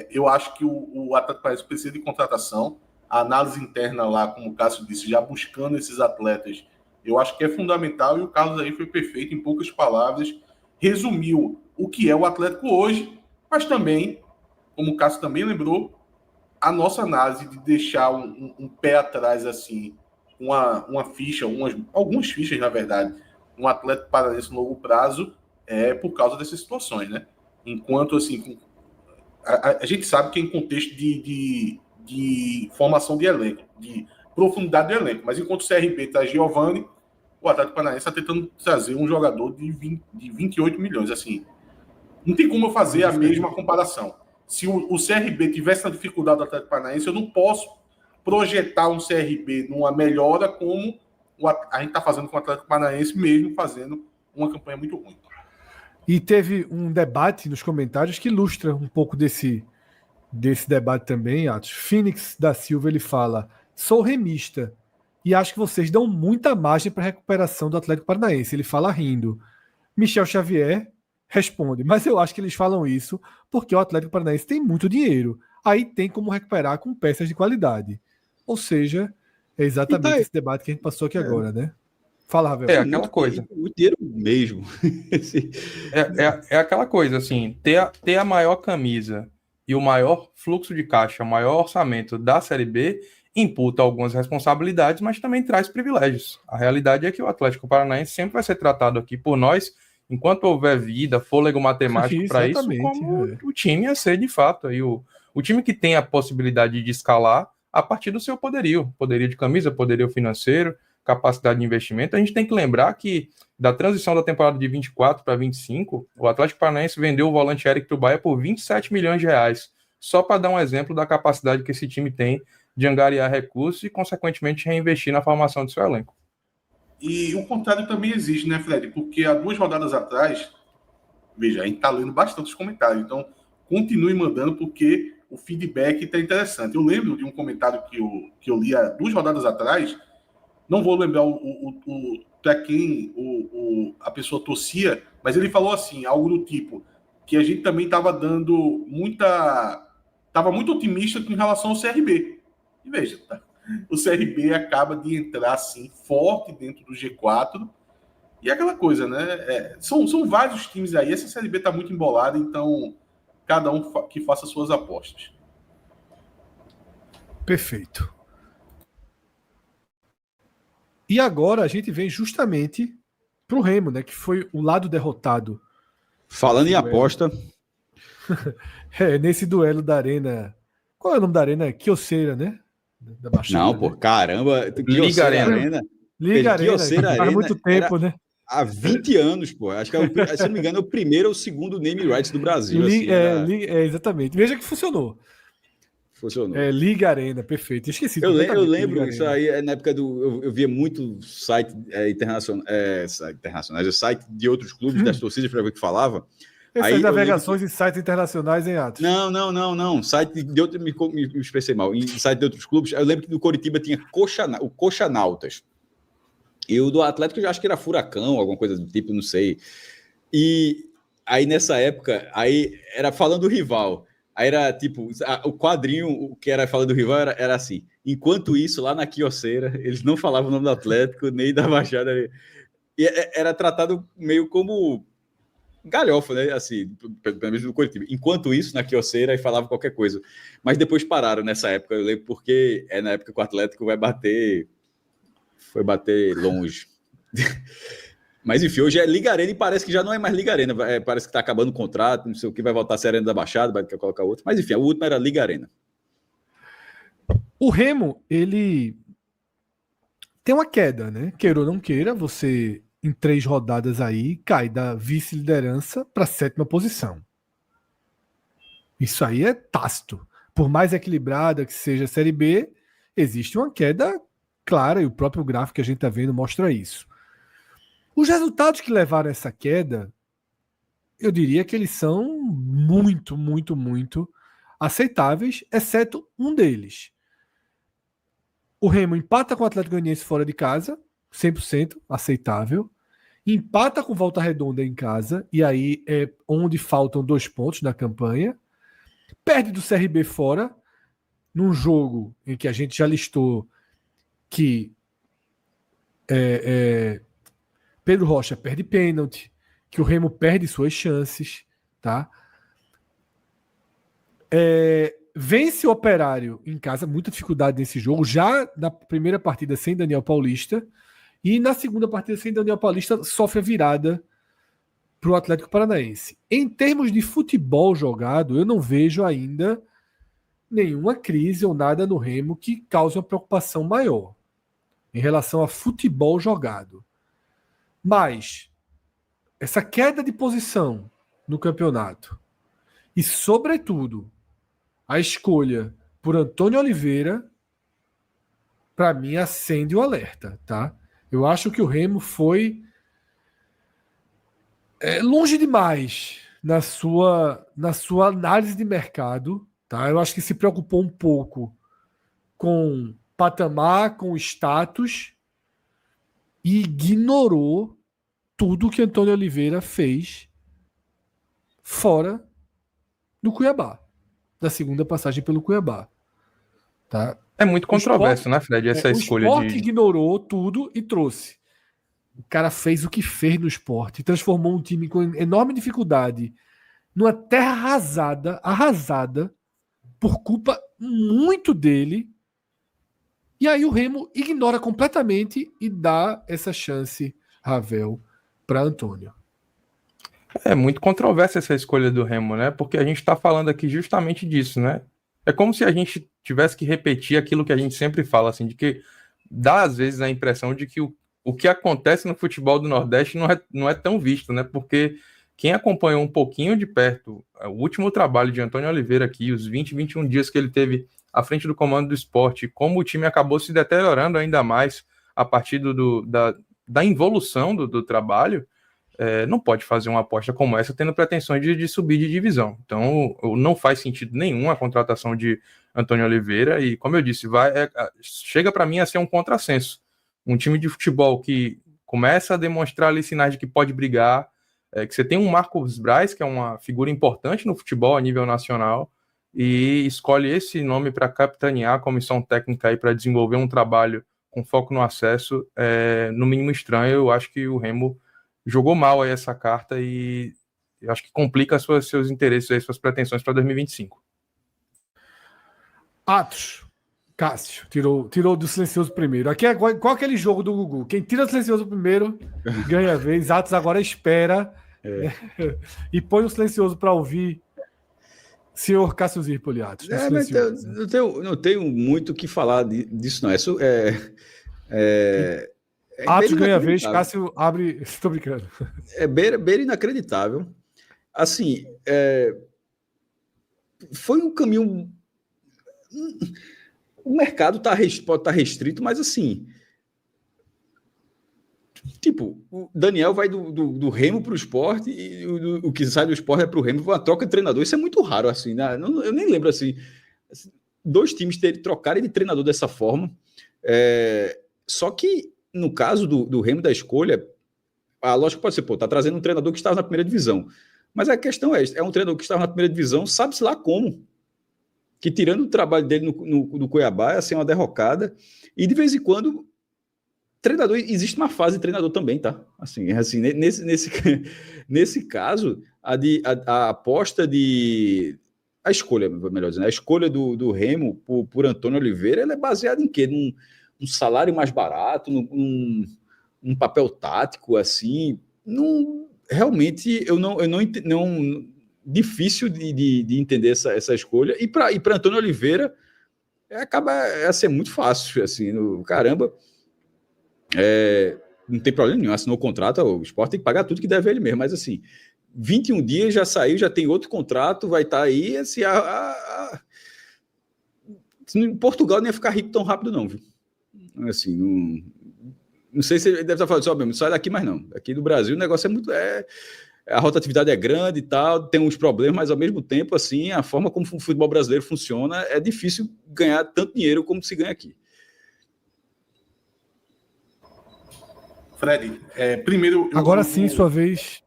eu acho que o Atlético Paranaense precisa de contratação. A análise interna lá, como o Cássio disse, já buscando esses atletas, eu acho que é fundamental, e o Carlos aí foi perfeito, em poucas palavras, resumiu o que é o Atlético hoje, mas também, como o Cássio também lembrou, a nossa análise de deixar um pé atrás, assim, uma ficha, algumas fichas, na verdade, um Atlético Paranaense no longo prazo, por causa dessas situações, né? Enquanto, assim, a gente sabe que é em contexto de formação de elenco, de profundidade do elenco, mas enquanto o CRB traz Giovani, o Atlético Paranaense está tentando trazer um jogador de 28 milhões. Assim, não tem como eu fazer a mesma comparação. Se o CRB tivesse na dificuldade do Atlético Paranaense, eu não posso projetar um CRB numa melhora como a gente está fazendo com o Atlético Paranaense, mesmo fazendo uma campanha muito ruim. E teve um debate nos comentários que ilustra um pouco desse debate também, Atos. Fênix da Silva, ele fala: sou remista e acho que vocês dão muita margem para a recuperação do Atlético Paranaense. Ele fala rindo. Michel Xavier responde: mas eu acho que eles falam isso porque o Atlético Paranaense tem muito dinheiro. Aí tem como recuperar com peças de qualidade. Ou seja, é exatamente esse debate que a gente passou aqui agora, né? Fala, Ravel. É aquela coisa. O dinheiro mesmo. É aquela coisa, assim, ter a maior camisa e o maior fluxo de caixa, o maior orçamento da Série B, imputa algumas responsabilidades, mas também traz privilégios. A realidade é que o Atlético Paranaense sempre vai ser tratado aqui por nós, enquanto houver vida, fôlego matemático para isso, como o time a ser de fato. Aí o time que tem a possibilidade de escalar a partir do seu poderio de camisa, poderio financeiro, capacidade de investimento. A gente tem que lembrar que da transição da temporada de 24 para 25, o Atlético Paranaense vendeu o volante Eric Tubaia por 27 milhões de reais, só para dar um exemplo da capacidade que esse time tem de angariar recursos e, consequentemente, reinvestir na formação do seu elenco. E o contrário também existe, né, Fred? Porque há 2 rodadas atrás, veja, a gente está lendo bastante os comentários, então continue mandando, porque o feedback está interessante. Eu lembro de um comentário que eu li há 2 rodadas atrás, não vou lembrar para quem a pessoa torcia, mas ele falou assim, algo do tipo, que a gente também estava dando estava muito otimista com relação ao CRB. E veja, tá? O CRB acaba de entrar assim, forte dentro do G4, e é aquela coisa, né? São vários times aí, essa Série B está muito embolada, então cada um que faça suas apostas. Perfeito. E agora a gente vem justamente para o Remo, né? Que foi o lado derrotado. Falando em aposta. Nesse duelo da Arena. Qual é o nome da Arena? Quioceira, né? Da Baixada, não, pô, né? Caramba. Liga Arena. Liga Arena. Faz muito tempo, né? Há 20 anos, pô. Acho que, se não me engano, é o primeiro ou o segundo name rights do Brasil. Exatamente. Veja que funcionou. Funcionou. Liga Arena, perfeito. Esqueci. Eu lembro, isso aí na época eu via muito site internacionais, site de outros clubes, das torcidas, para ver o que falava. Essas navegações em sites internacionais, em Atos? Não. Site de outros, me expressei mal. Em site de outros clubes, eu lembro que no Coritiba tinha o Coxanautas. E o do Atlético eu já acho que era Furacão, alguma coisa do tipo, não sei. E aí nessa época, aí era falando do rival. Aí era tipo, o quadrinho que era falando do rival era assim. Enquanto isso, lá na Quioceira, eles não falavam o nome do Atlético, nem da Baixada. E era tratado meio como galhofa, né? Assim, pelo menos no Coritiba. Enquanto isso, na Quioceira, aí falava qualquer coisa. Mas depois pararam nessa época, eu lembro, porque é na época que o Atlético foi bater longe. Mas enfim, hoje é Liga Arena e parece que já não é mais Liga Arena. Parece que está acabando o contrato, não sei o que, vai voltar a ser Arena da Baixada, vai colocar outro. Mas enfim, a última era Liga Arena. O Remo, ele tem uma queda, né? Queira ou não queira, você em 3 rodadas aí cai da vice-liderança para a 7ª posição. Isso aí é tácito. Por mais equilibrada que seja a Série B, existe uma queda clara, e o próprio gráfico que a gente está vendo mostra isso. Os resultados que levaram a essa queda, eu diria que eles são muito, muito, muito aceitáveis, exceto um deles. O Remo empata com o Atlético Goianiense fora de casa, 100% aceitável. Empata com Volta Redonda em casa, e aí é onde faltam 2 pontos na campanha. Perde do CRB fora, num jogo em que a gente já listou que Pedro Rocha perde pênalti, que o Remo perde suas chances, tá? Vence o Operário em casa, muita dificuldade nesse jogo, já na primeira partida sem Daniel Paulista, e na segunda partida sem Daniel Paulista sofre a virada para o Atlético Paranaense. Em termos de futebol jogado, eu não vejo ainda nenhuma crise ou nada no Remo que cause uma preocupação maior em relação a futebol jogado. Mas essa queda de posição no campeonato e, sobretudo, a escolha por Antônio Oliveira, para mim, acende o alerta, tá? Eu acho que o Remo foi longe demais na sua análise de mercado, tá? Eu acho que se preocupou um pouco com patamar, com status, e ignorou tudo que Antônio Oliveira fez fora do Cuiabá, da segunda passagem pelo Cuiabá, tá? É muito controverso, né, Fred, essa escolha O Sport de... ignorou tudo e trouxe. O cara fez o que fez no Sport, transformou um time com enorme dificuldade numa terra arrasada, por culpa muito dele. E aí o Remo ignora completamente e dá essa chance, Ravel, para Antônio. É muito controversa essa escolha do Remo, né? Porque a gente está falando aqui justamente disso, né? É como se a gente tivesse que repetir aquilo que a gente sempre fala, assim, de que dá às vezes a impressão de que o que acontece no futebol do Nordeste não é tão visto, né? Porque quem acompanhou um pouquinho de perto o último trabalho de Antônio Oliveira aqui, os 20, 21 dias que ele teve à frente do comando do esporte, como o time acabou se deteriorando ainda mais a partir da involução do trabalho, não pode fazer uma aposta como essa tendo pretensões de subir de divisão. Então, não faz sentido nenhum a contratação de Antônio Oliveira e, como eu disse, chega para mim a ser um contrassenso. Um time de futebol que começa a demonstrar ali sinais de que pode brigar, que você tem um Marcos Braz, que é uma figura importante no futebol a nível nacional, e escolhe esse nome para capitanear a comissão técnica aí para desenvolver um trabalho com foco no acesso, no mínimo estranho. Eu acho que o Remo jogou mal aí essa carta e eu acho que complica seus interesses aí, suas pretensões para 2025. Atos. Cássio, tirou do silencioso primeiro. Aqui é igual aquele jogo do Gugu. Quem tira do silencioso primeiro ganha a vez. Atos agora espera e põe o silencioso para ouvir senhor Cássio Zirpoli, Atos. Não tenho muito o que falar disso, não. Isso Atos ganha a vez, Cássio abre... Estou brincando. É beira inacreditável. Assim, foi um caminho... O mercado pode estar restrito, mas assim... Tipo, o Daniel vai do Remo para o Sport e o que sai do Sport é para o Remo, uma troca de treinador. Isso é muito raro, assim, né? Eu nem lembro, assim, 2 times trocarem de treinador dessa forma. Só que, no caso do Remo, da escolha, a lógica pode ser, tá trazendo um treinador que estava na primeira divisão. Mas a questão é um treinador que estava na primeira divisão, sabe-se lá como. Que tirando o trabalho dele no Cuiabá, é assim, uma derrocada. E, de vez em quando, treinador, existe uma fase de treinador também, tá? Assim nesse caso, a aposta de... A escolha, melhor dizendo, a escolha do Remo por Antônio Oliveira, ela é baseada em quê? Num salário mais barato, num papel tático, assim. Realmente, eu não difícil de entender essa escolha. E para Antônio Oliveira, acaba a ser muito fácil, assim, caramba... não tem problema nenhum, assinou o contrato, o Sport tem que pagar tudo que deve a ele mesmo, mas assim, 21 dias já saiu, já tem outro contrato, vai estar aí. Assim, Portugal não ia ficar rico tão rápido, não, viu? Assim, não sei se ele deve estar falando só mesmo, sai daqui, mas não. Aqui no Brasil o negócio é muito. A rotatividade é grande e tal, tem uns problemas, mas ao mesmo tempo, assim, a forma como o futebol brasileiro funciona, é difícil ganhar tanto dinheiro como se ganha aqui. Fred, primeiro... Agora sim, sua vez.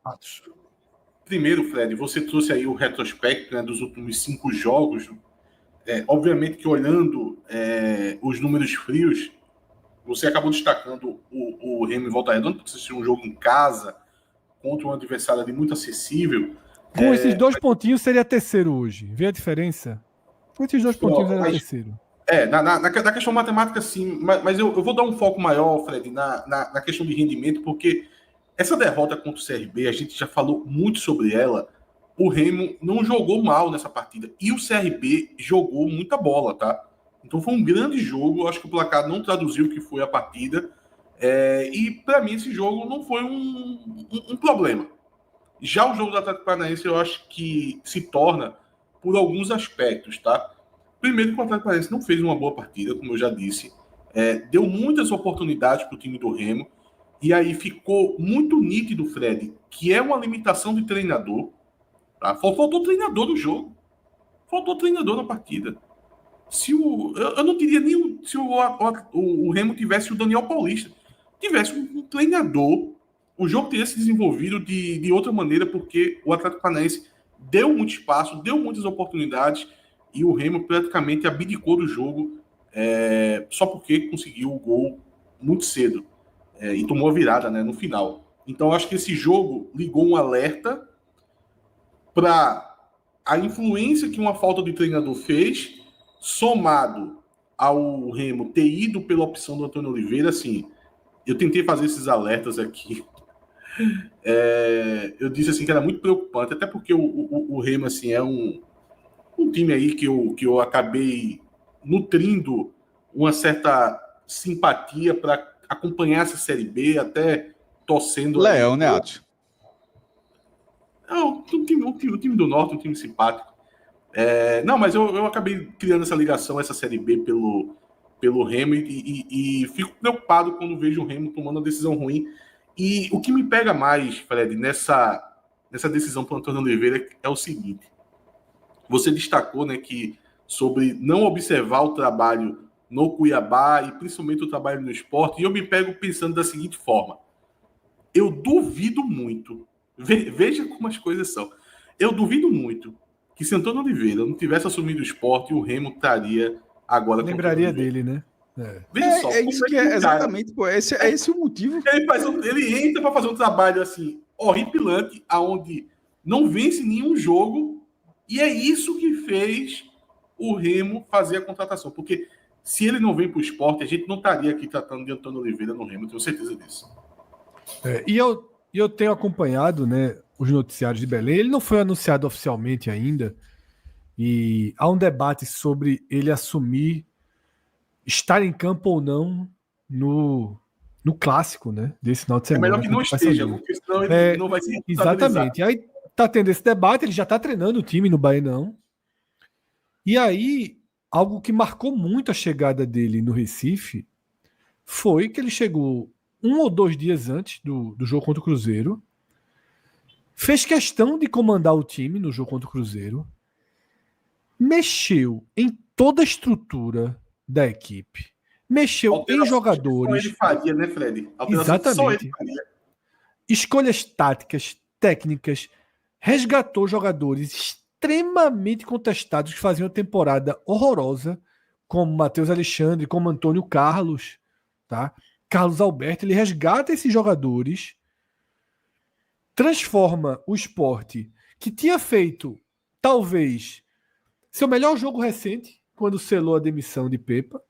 Primeiro, Fred, você trouxe aí o retrospecto, né, dos últimos 5 jogos. Obviamente que olhando os números frios, você acabou destacando o Remo em Volta Redonda, porque você tinha um jogo em casa contra um adversário ali muito acessível. Com esses 2 pontinhos seria terceiro hoje. Vê a diferença? Com esses 2 pontinhos seria terceiro. Na questão matemática, sim, mas eu vou dar um foco maior, Fred, na questão de rendimento, porque essa derrota contra o CRB, a gente já falou muito sobre ela. O Remo não jogou mal nessa partida. E o CRB jogou muita bola, tá? Então foi um grande jogo. Eu acho que o placar não traduziu o que foi a partida. E para mim esse jogo não foi um problema. Já o jogo do Atlético Paranaense eu acho que se torna por alguns aspectos, tá? Primeiro que o Atlético Paranaense não fez uma boa partida, como eu já disse. Deu muitas oportunidades para o time do Remo. E aí ficou muito nítido, Fred, que é uma limitação de treinador. Tá? Faltou treinador no jogo. Faltou treinador na partida. Eu não diria nem se o Remo tivesse o Daniel Paulista. Tivesse um treinador, o jogo teria se desenvolvido de outra maneira, porque o Atlético Paranaense deu muito espaço, deu muitas oportunidades, e o Remo praticamente abdicou do jogo só porque conseguiu o gol muito cedo. E tomou a virada, né, no final. Então, acho que esse jogo ligou um alerta para a influência que uma falta de treinador fez, somado ao Remo ter ido pela opção do Antônio Oliveira. Assim, eu tentei fazer esses alertas aqui. Eu disse assim que era muito preocupante, até porque o Remo assim, é um time aí que eu acabei nutrindo uma certa simpatia para acompanhar essa Série B, até torcendo... Leão, né, Atos? O time do Norte, um time simpático. Não, mas eu acabei criando essa ligação, essa Série B pelo Remo, e fico preocupado quando vejo o Remo tomando uma decisão ruim. E o que me pega mais, Fred, nessa decisão para o Antônio Oliveira é o seguinte. Você destacou, né, que sobre não observar o trabalho no Cuiabá e principalmente o trabalho no Sport, e eu me pego pensando da seguinte forma. Eu duvido muito, veja como as coisas são, eu duvido muito que se Antônio Oliveira não tivesse assumido o Sport, o Remo estaria agora... Lembraria dele, né? Veja só, isso que é exatamente, pô, esse o motivo. Ele entra para fazer um trabalho assim horripilante, aonde não vence nenhum jogo, e é isso que fez o Remo fazer a contratação, porque se ele não vem para o Sport, a gente não estaria aqui tratando de Antônio Oliveira no Remo, tenho certeza disso. E eu tenho acompanhado, né, os noticiários de Belém. Ele não foi anunciado oficialmente ainda, e há um debate sobre ele assumir estar em campo ou não no clássico, né, desse final de semana. É melhor que não esteja, porque senão ele não vai ser... Exatamente. Aí tá tendo esse debate, ele já tá treinando o time no Baenão. E aí, algo que marcou muito a chegada dele no Recife foi que ele chegou 1 ou 2 dias antes do jogo contra o Cruzeiro, fez questão de comandar o time no jogo contra o Cruzeiro, mexeu em toda a estrutura da equipe, mexeu em jogadores. Só ele faria, né, Fred? Exatamente. Só ele faria. Escolhas táticas, técnicas, resgatou jogadores extremamente contestados que faziam uma temporada horrorosa, como Matheus Alexandre, como Antônio Carlos, tá? Carlos Alberto. Ele resgata esses jogadores, transforma o Sport, que tinha feito, talvez, seu melhor jogo recente, quando selou a demissão de Pepa,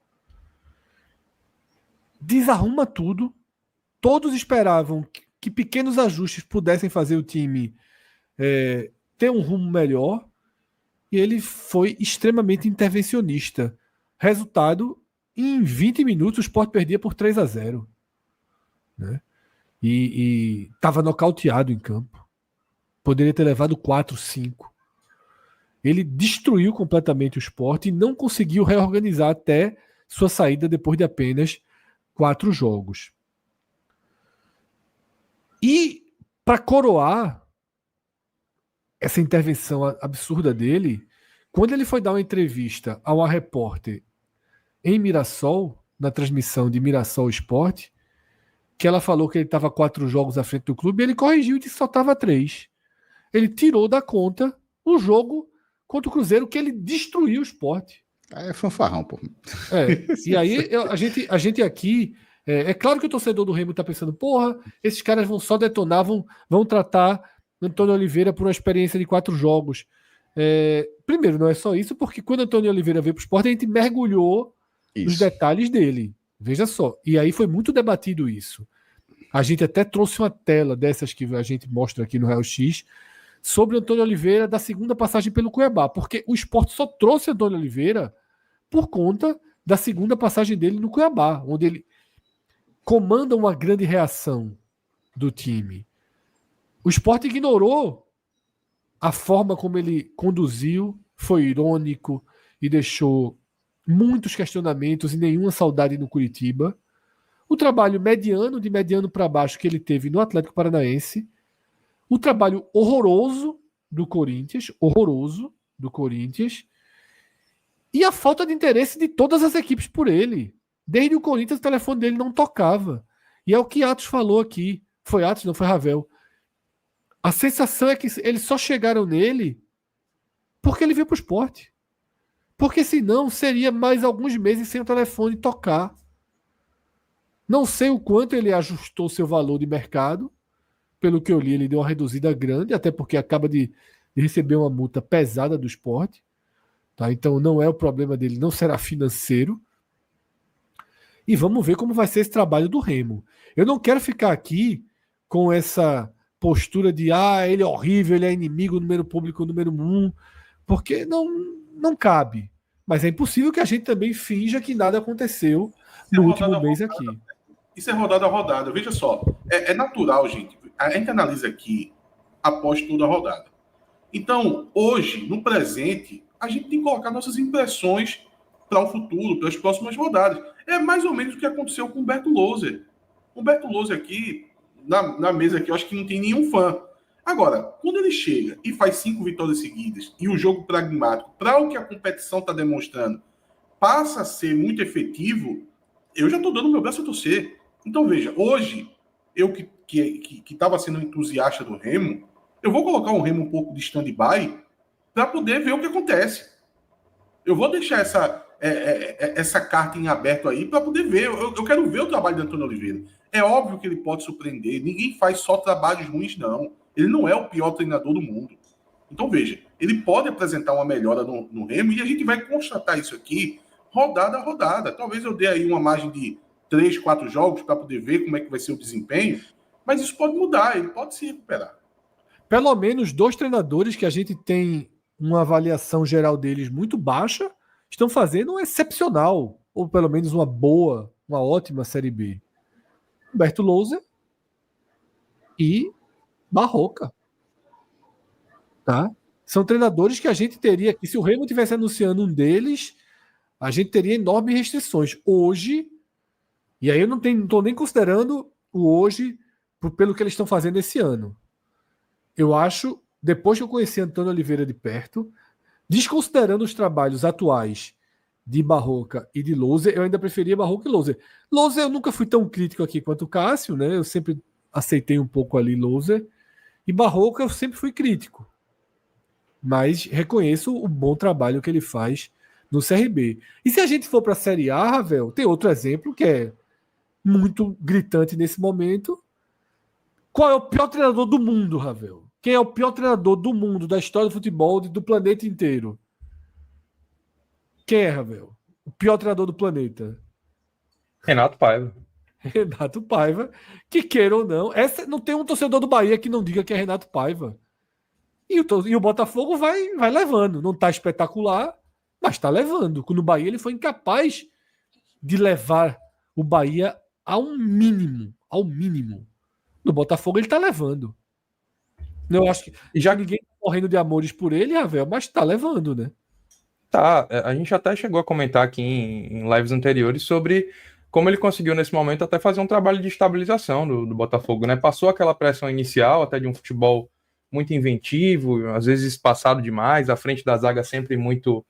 desarruma tudo. Todos esperavam que pequenos ajustes pudessem fazer o time ter um rumo melhor, e ele foi extremamente intervencionista. Resultado, em 20 minutos o Sport perdia por 3-0, né? E estava nocauteado em campo. Poderia ter levado 4, 5. Ele destruiu completamente o Sport e não conseguiu reorganizar até sua saída depois de apenas 4 jogos. E para coroar essa intervenção absurda dele, quando ele foi dar uma entrevista a uma repórter em Mirassol, na transmissão de Mirassol Sport, que ela falou que ele estava 4 jogos à frente do clube, ele corrigiu e disse que só estava 3. Ele tirou da conta o jogo contra o Cruzeiro, que ele destruiu o Sport. É fanfarrão, pô. E aí a gente aqui... É claro que o torcedor do Remo está pensando, porra, esses caras vão só detonar, vão tratar Antônio Oliveira por uma experiência de 4 jogos. Primeiro, não é só isso, porque quando Antônio Oliveira veio para o Sport, a gente mergulhou nos detalhes dele. Veja só. E aí foi muito debatido isso. A gente até trouxe uma tela dessas que a gente mostra aqui no Real X sobre Antônio Oliveira da segunda passagem pelo Cuiabá, porque o Sport só trouxe Antônio Oliveira por conta da segunda passagem dele no Cuiabá, onde ele comanda uma grande reação do time. O Sport ignorou a forma como ele conduziu, foi irônico e deixou muitos questionamentos e nenhuma saudade no Curitiba. O trabalho mediano, de mediano para baixo, que ele teve no Atlético Paranaense. O trabalho horroroso do Corinthians. E a falta de interesse de todas as equipes por ele. Desde o Corinthians, o telefone dele não tocava. E é o que Atos falou aqui. Foi Atos, não foi Ravel. A sensação é que eles só chegaram nele porque ele veio para o Sport. Porque senão seria mais alguns meses sem o telefone tocar. Não sei o quanto ele ajustou seu valor de mercado. Pelo que eu li, ele deu uma reduzida grande, até porque acaba de receber uma multa pesada do Sport. Tá? Então não é o problema dele, não será financeiro. E vamos ver como vai ser esse trabalho do Remo. Eu não quero ficar aqui com essa postura de ele é horrível, ele é inimigo, número público, número 1, porque não cabe. Mas é impossível que a gente também finja que nada aconteceu no último mês aqui. Isso é rodada a rodada. Veja só, é natural, gente. A gente analisa aqui após toda a rodada. Então, hoje, no presente, a gente tem que colocar nossas impressões para o futuro, para as próximas rodadas. É mais ou menos o que aconteceu com o Humberto Louser. O Humberto Louser aqui, na mesa aqui, eu acho que não tem nenhum fã. Agora, quando ele chega e faz 5 vitórias seguidas e o jogo pragmático, para o que a competição está demonstrando, passa a ser muito efetivo, eu já estou dando meu braço a torcer. Então, veja, hoje, eu que estava sendo entusiasta do Remo, eu vou colocar o Remo um pouco de stand-by para poder ver o que acontece. Eu vou deixar essa carta em aberto aí para poder ver. Eu quero ver o trabalho de Antônio Oliveira. É óbvio que ele pode surpreender. Ninguém faz só trabalhos ruins, não. Ele não é o pior treinador do mundo. Então, veja, ele pode apresentar uma melhora no Remo e a gente vai constatar isso aqui rodada a rodada. Talvez eu dê aí uma margem de 3, 4 jogos para poder ver como é que vai ser o desempenho, mas isso pode mudar, ele pode se recuperar. Pelo menos 2 treinadores que a gente tem uma avaliação geral deles muito baixa estão fazendo um excepcional, ou pelo menos uma boa, uma ótima Série B. Humberto Louser e Barroca. Tá? São treinadores que a gente teria, que se o Remo tivesse anunciando um deles, a gente teria enormes restrições. Hoje, e aí eu não estou nem considerando o hoje pelo que eles estão fazendo esse ano. Eu acho, depois que eu conheci Antônio Oliveira de perto, desconsiderando os trabalhos atuais de Barroca e de Louser, eu ainda preferia Barroca e Louser. Louser eu nunca fui tão crítico aqui quanto o Cássio, né? Eu sempre aceitei um pouco ali Louser. E Barroca eu sempre fui crítico. Mas reconheço o bom trabalho que ele faz no CRB. E se a gente for para a Série A, Ravel, tem outro exemplo que é muito gritante nesse momento. Qual é o pior treinador do mundo, Ravel? Quem é o pior treinador do mundo, da história do futebol, do planeta inteiro? Quem é, Ravel? O pior treinador do planeta? Renato Paiva. Renato Paiva, que queira ou não, não tem um torcedor do Bahia que não diga que é Renato Paiva. E o Botafogo vai levando. Não está espetacular, mas está levando. No Bahia ele foi incapaz de levar o Bahia ao mínimo. No Botafogo ele está levando. Eu acho que E já ninguém tá morrendo de amores por ele, Ravel, mas tá levando, né? tá, a gente até chegou a comentar aqui em lives anteriores sobre como ele conseguiu nesse momento até fazer um trabalho de estabilização do Botafogo, né? Passou aquela pressão inicial até de um futebol muito inventivo, às vezes espaçado demais, a frente da zaga sempre muito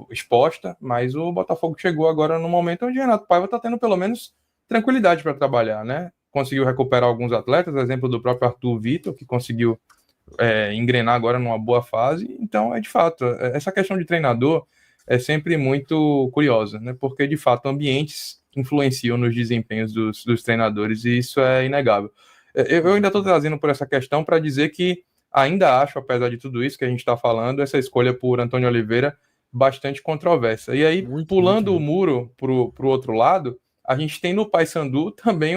exposta, mas o Botafogo chegou agora no momento onde o Renato Paiva está tendo pelo menos tranquilidade para trabalhar, né? Conseguiu recuperar alguns atletas, exemplo do próprio Arthur Vitor, que conseguiu engrenar agora numa boa fase. Então, de fato, essa questão de treinador é sempre muito curiosa, né? Porque, de fato, ambientes influenciam nos desempenhos dos treinadores e isso é inegável. Eu ainda estou trazendo por essa questão para dizer que ainda acho, apesar de tudo isso que a gente está falando, essa escolha por Antônio Oliveira bastante controversa. E aí, pulando o muro para o outro lado, a gente tem no Paysandu também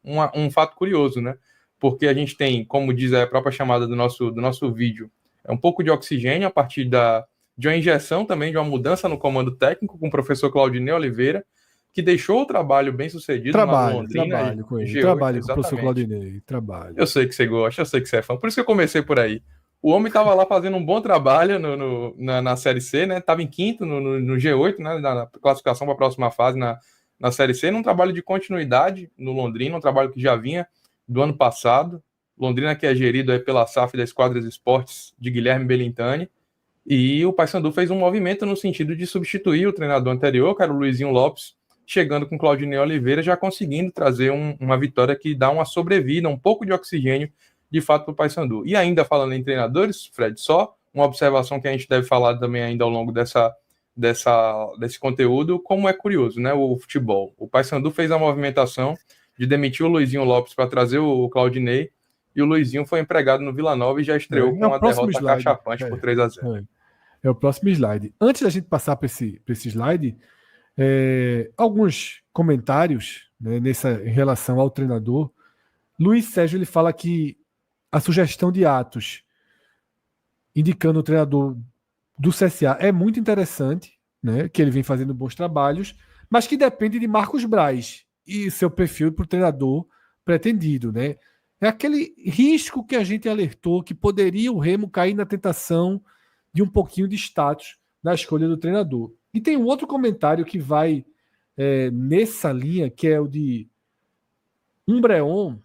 um fato curioso, né? Porque a gente tem, como diz a própria chamada do nosso vídeo, um pouco de oxigênio a partir de uma injeção também, de uma mudança no comando técnico com o professor Claudinei Oliveira, que deixou o trabalho bem sucedido na Londrina. Trabalho com ele, G8, trabalho com o professor Claudinei, trabalho. Eu sei que você gosta, eu sei que você é fã, por isso que eu comecei por aí. O homem estava lá fazendo um bom trabalho na Série C, né? Estava em quinto no G8, né? Na classificação para a próxima fase na Série C, num trabalho de continuidade no Londrina, um trabalho que já vinha do ano passado. Londrina que é gerido aí pela SAF da Esquadras Esportes de Guilherme Belintani. E o Paysandu fez um movimento no sentido de substituir o treinador anterior, que era o Luizinho Lopes, chegando com Claudinei Oliveira, já conseguindo trazer uma vitória que dá uma sobrevida, um pouco de oxigênio, de fato, para o Paysandu. E ainda falando em treinadores, Fred, só uma observação que a gente deve falar também ainda ao longo desse conteúdo, como é curioso, né, o futebol. O Paysandu fez a movimentação de demitir o Luizinho Lopes para trazer o Claudinei, e o Luizinho foi empregado no Vila Nova e já estreou com uma derrota cachapante por 3-0. É o próximo slide. Antes da gente passar para esse slide, alguns comentários, né, em relação ao treinador. Luiz Sérgio ele fala que a sugestão de Atos indicando o treinador do CSA é muito interessante, né, que ele vem fazendo bons trabalhos, mas que depende de Marcos Braz e seu perfil para o treinador pretendido, né? É aquele risco que a gente alertou que poderia o Remo cair na tentação de um pouquinho de status na escolha do treinador. E tem um outro comentário que vai nessa linha, que é o de Umbreon.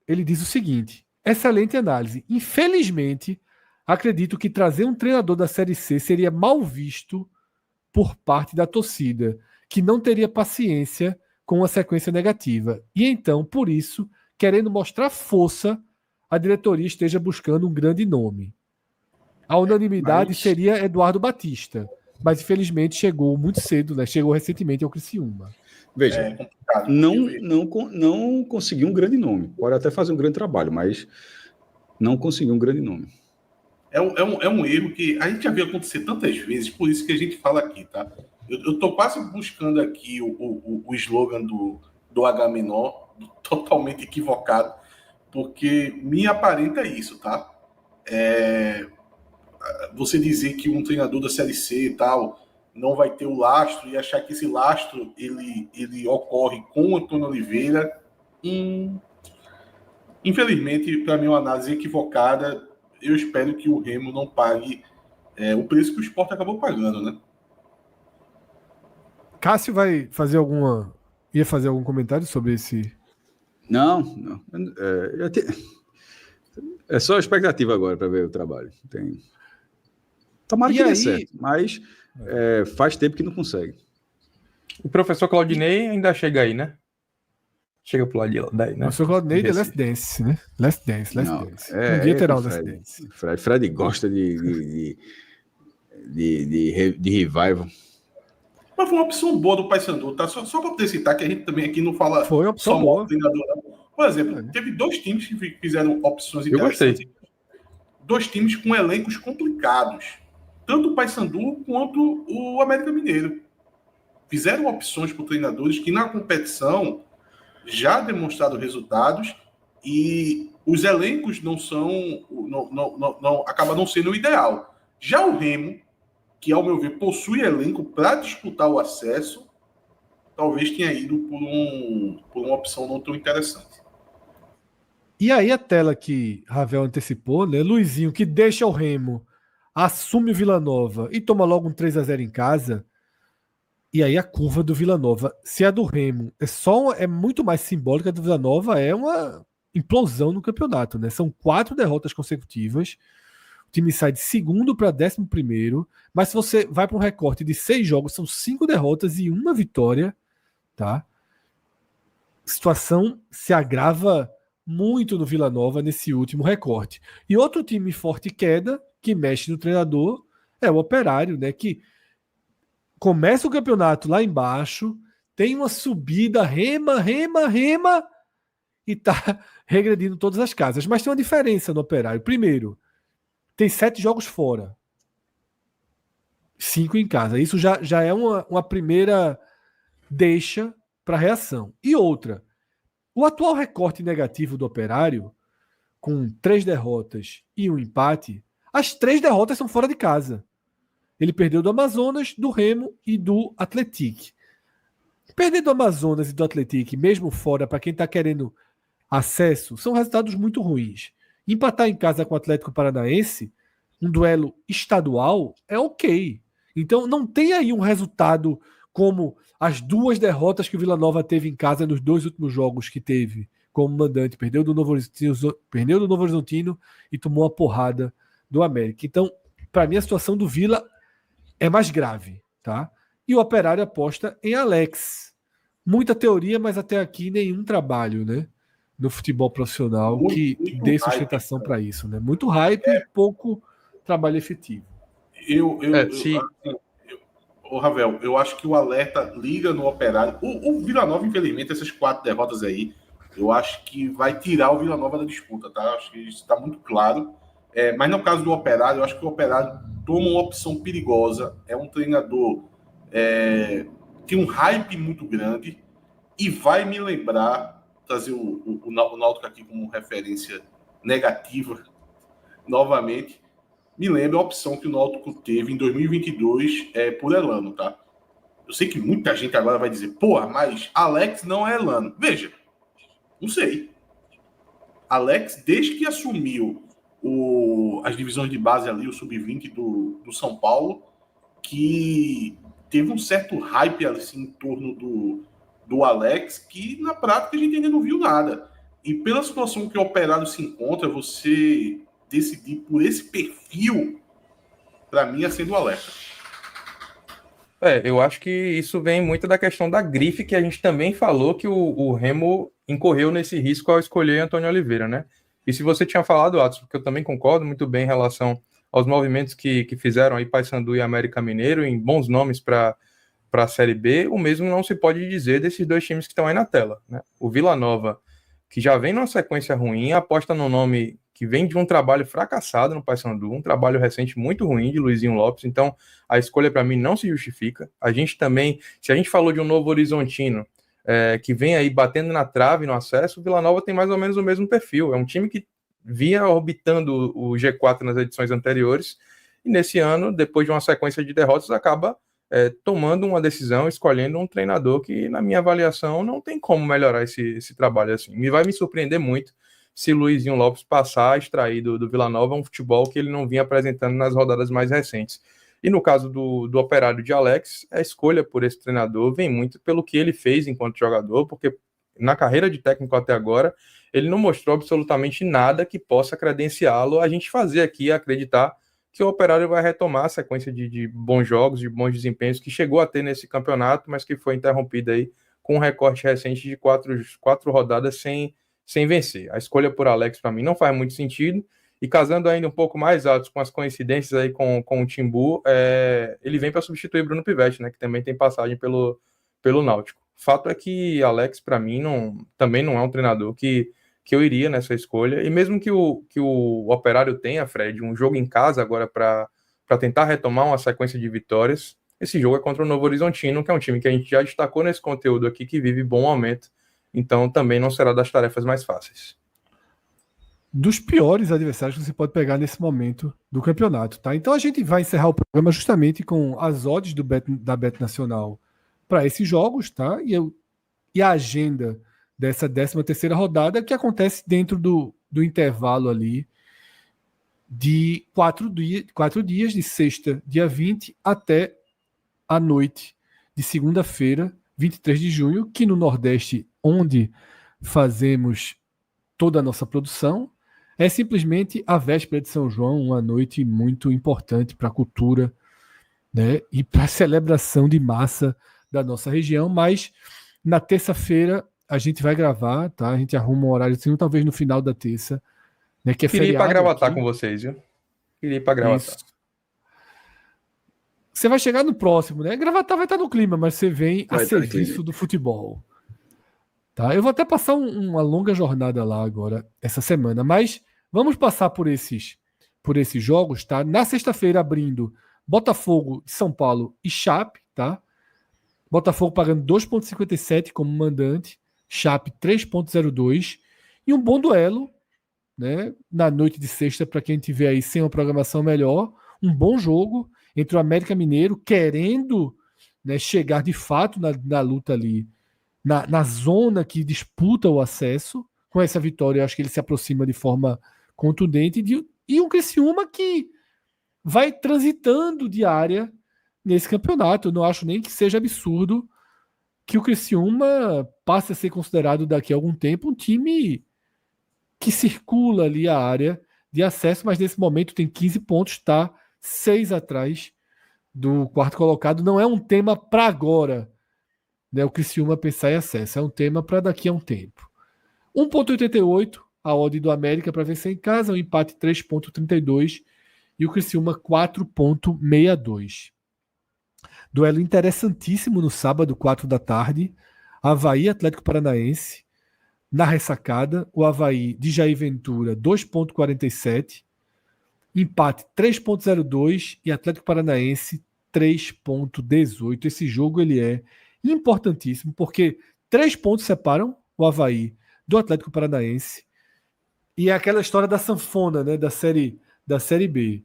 Ele diz o seguinte: excelente análise. Infelizmente, acredito que trazer um treinador da Série C seria mal visto por parte da torcida, que não teria paciência com uma sequência negativa. E então, por isso, querendo mostrar força, a diretoria esteja buscando um grande nome. A unanimidade seria Eduardo Batista, mas infelizmente chegou muito cedo, né? Chegou recentemente ao Criciúma. Veja, não conseguiu um grande nome. Pode até fazer um grande trabalho, mas não conseguiu um grande nome. É um erro que a gente já viu acontecer tantas vezes, por isso que a gente fala aqui, tá? Eu estou quase buscando aqui o slogan do H menor, totalmente equivocado, porque me aparenta isso, tá? Você dizer que um treinador da Série C e tal não vai ter o lastro e achar que esse lastro ele ocorre com o Antônio Oliveira, infelizmente, para mim, uma análise equivocada. Eu espero que o Remo não pague o preço que o Sport acabou pagando, né? Cássio ia fazer algum comentário sobre esse? Não. É só expectativa agora para ver o trabalho. Tomara que dê certo, mas faz tempo que não consegue. O professor Claudinei ainda chega aí, né? Chega pro lado daí, né? O professor Claudinei de Last Dance, né? Last Dance. Um dia terá o Last Dance. Fred gosta de revival. Mas foi uma opção boa do Paysandu, tá? Só para poder citar, que a gente também aqui não fala foi uma opção boa. Treinador. Por exemplo, teve 2 times que fizeram opções interessantes. Eu gostei. 2 times com elencos complicados. Tanto o Paysandu quanto o América Mineiro. Fizeram opções por treinadores que na competição já demonstraram resultados e os elencos acaba não sendo o ideal. Já o Remo, que ao meu ver possui elenco para disputar o acesso, talvez tenha ido por uma opção não tão interessante. E aí a tela que Ravel antecipou, né? Luizinho, que deixa o Remo, assume o Vila Nova e toma logo um 3-0 em casa. E aí a curva do Vila Nova, se a do Remo é muito mais simbólica, a do Vila Nova é uma implosão no campeonato, né? São 4 derrotas consecutivas. O time sai de segundo para 11º, mas se você vai para um recorte de 6 jogos, são 5 derrotas e 1 vitória, tá? A situação se agrava muito no Vila Nova nesse último recorte. E outro time forte queda, que mexe no treinador, é o Operário, né? Que começa o campeonato lá embaixo, tem uma subida, rema, e tá regredindo todas as casas. Mas tem uma diferença no Operário. Primeiro, tem 7 jogos fora. 5 em casa. Isso já é uma primeira deixa para reação. E outra, o atual recorte negativo do Operário, com 3 derrotas e 1 empate, as 3 derrotas são fora de casa. Ele perdeu do Amazonas, do Remo e do Atlético. Perder do Amazonas e do Atlético, mesmo fora, para quem está querendo acesso, são resultados muito ruins. Empatar em casa com o Atlético Paranaense, um duelo estadual, é ok. Então não tem aí um resultado como as 2 derrotas que o Vila Nova teve em casa nos 2 últimos jogos que teve como mandante. Perdeu do Novo Horizontino e tomou uma porrada do América. Então, para mim, a situação do Vila é mais grave, tá? E o Operário aposta em Alex. Muita teoria, mas até aqui nenhum trabalho, né? No futebol profissional que dê sustentação para isso, né? Muito hype e pouco trabalho efetivo. Ravel, eu acho que o alerta liga no Operário. O Vila Nova, infelizmente, essas 4 derrotas aí, eu acho que vai tirar o Vila Nova da disputa, tá? Acho que isso está muito claro. Mas no caso do Operário, eu acho que o Operário toma uma opção perigosa. É um treinador tem um hype muito grande e vai me lembrar, trazer o Náutico aqui como referência negativa novamente, me lembra a opção que o Náutico teve em 2022 por Elano, tá? Eu sei que muita gente agora vai dizer, porra, mas Alex não é Elano. Veja, não sei. Alex, desde que assumiu as divisões de base ali, o sub-20 do São Paulo, que teve um certo hype assim, em torno do Alex, que na prática a gente ainda não viu nada. E pela situação que o Operário se encontra, você decidir por esse perfil, para mim, é sendo alerta. Eu acho que isso vem muito da questão da grife, que a gente também falou que o Remo incorreu nesse risco ao escolher Antônio Oliveira, né? E se você tinha falado, Atos, porque eu também concordo muito bem em relação aos movimentos que fizeram aí Paysandu e América Mineiro, em bons nomes para a Série B, o mesmo não se pode dizer desses 2 times que estão aí na tela, né? O Vila Nova, que já vem numa sequência ruim, aposta no nome que vem de um trabalho fracassado no Paysandu, um trabalho recente muito ruim de Luizinho Lopes, então a escolha para mim não se justifica. A gente também, se a gente falou de um Novo Horizontino, que vem aí batendo na trave no acesso, o Vila Nova tem mais ou menos o mesmo perfil, é um time que vinha orbitando o G4 nas edições anteriores, e nesse ano, depois de uma sequência de derrotas, acaba tomando uma decisão, escolhendo um treinador que, na minha avaliação, não tem como melhorar esse trabalho assim. Vai me surpreender muito se Luizinho Lopes passar a extrair do Vila Nova um futebol que ele não vinha apresentando nas rodadas mais recentes. E no caso do Operário de Alex, a escolha por esse treinador vem muito pelo que ele fez enquanto jogador, porque na carreira de técnico até agora, ele não mostrou absolutamente nada que possa credenciá-lo a gente fazer aqui, acreditar que o Operário vai retomar a sequência de bons jogos, de bons desempenhos que chegou a ter nesse campeonato, mas que foi interrompida aí com um recorte recente de quatro rodadas sem vencer. A escolha por Alex, para mim, não faz muito sentido. E casando ainda um pouco mais altos com as coincidências aí com o Timbu, ele vem para substituir Bruno Pivetti, né, que também tem passagem pelo Náutico. Fato é que Alex, para mim, também não é um treinador que eu iria nessa escolha. E mesmo que o Operário tenha, Fred, um jogo em casa agora para tentar retomar uma sequência de vitórias, esse jogo é contra o Novo Horizontino, que é um time que a gente já destacou nesse conteúdo aqui, que vive bom momento. Então também não será das tarefas mais fáceis. Dos piores adversários que você pode pegar nesse momento do campeonato, tá? Então a gente vai encerrar o programa justamente com as odds da Bet Nacional para esses jogos, tá? E a agenda dessa 13ª rodada, que acontece dentro do intervalo ali de 4 dias, de sexta, dia 20, até a noite de segunda-feira, 23 de junho, que no Nordeste, onde fazemos toda a nossa produção, é simplesmente a véspera de São João, uma noite muito importante para a cultura, né, e para a celebração de massa da nossa região. Mas na terça-feira a gente vai gravar, tá? A gente arruma um horário, assim, talvez no final da terça, né, que é Queria ir feriado pra Gravatar aqui. com vocês, viu? Queria ir pra Gravatar. Isso. Você vai chegar no próximo, né? Gravatar vai estar no clima, mas você vem a Vai estar no serviço clima. do futebol. Tá? Eu vou até passar uma longa jornada lá agora, essa semana, mas vamos passar por esses jogos, tá? Na sexta-feira, abrindo Botafogo, São Paulo e Chape, tá? Botafogo pagando 2,57 como mandante, Chape 3,02, e um bom duelo, né? Na noite de sexta, para quem tiver aí sem uma programação melhor, um bom jogo entre o América Mineiro, querendo, né, chegar de fato na luta ali, na zona que disputa o acesso. Com essa vitória, eu acho que ele se aproxima de forma contundente, e um Criciúma que vai transitando de área nesse campeonato. Eu não acho nem que seja absurdo que o Criciúma passe a ser considerado daqui a algum tempo um time que circula ali a área de acesso, mas nesse momento tem 15 pontos, está 6 atrás do quarto colocado. Não é um tema para agora, né, o Criciúma pensar em acesso, é um tema para daqui a um tempo. 1,88 a odd do América para vencer em casa, um empate 3,32 e o Criciúma 4,62. Duelo interessantíssimo no sábado, 4 da tarde, Avaí Atlético Paranaense. Na ressacada, o Avaí de Jair Ventura 2,47, empate 3,02 e Atlético Paranaense 3,18. Esse jogo ele é importantíssimo porque 3 pontos separam o Avaí do Atlético Paranaense, e é aquela história da sanfona, né, da série B.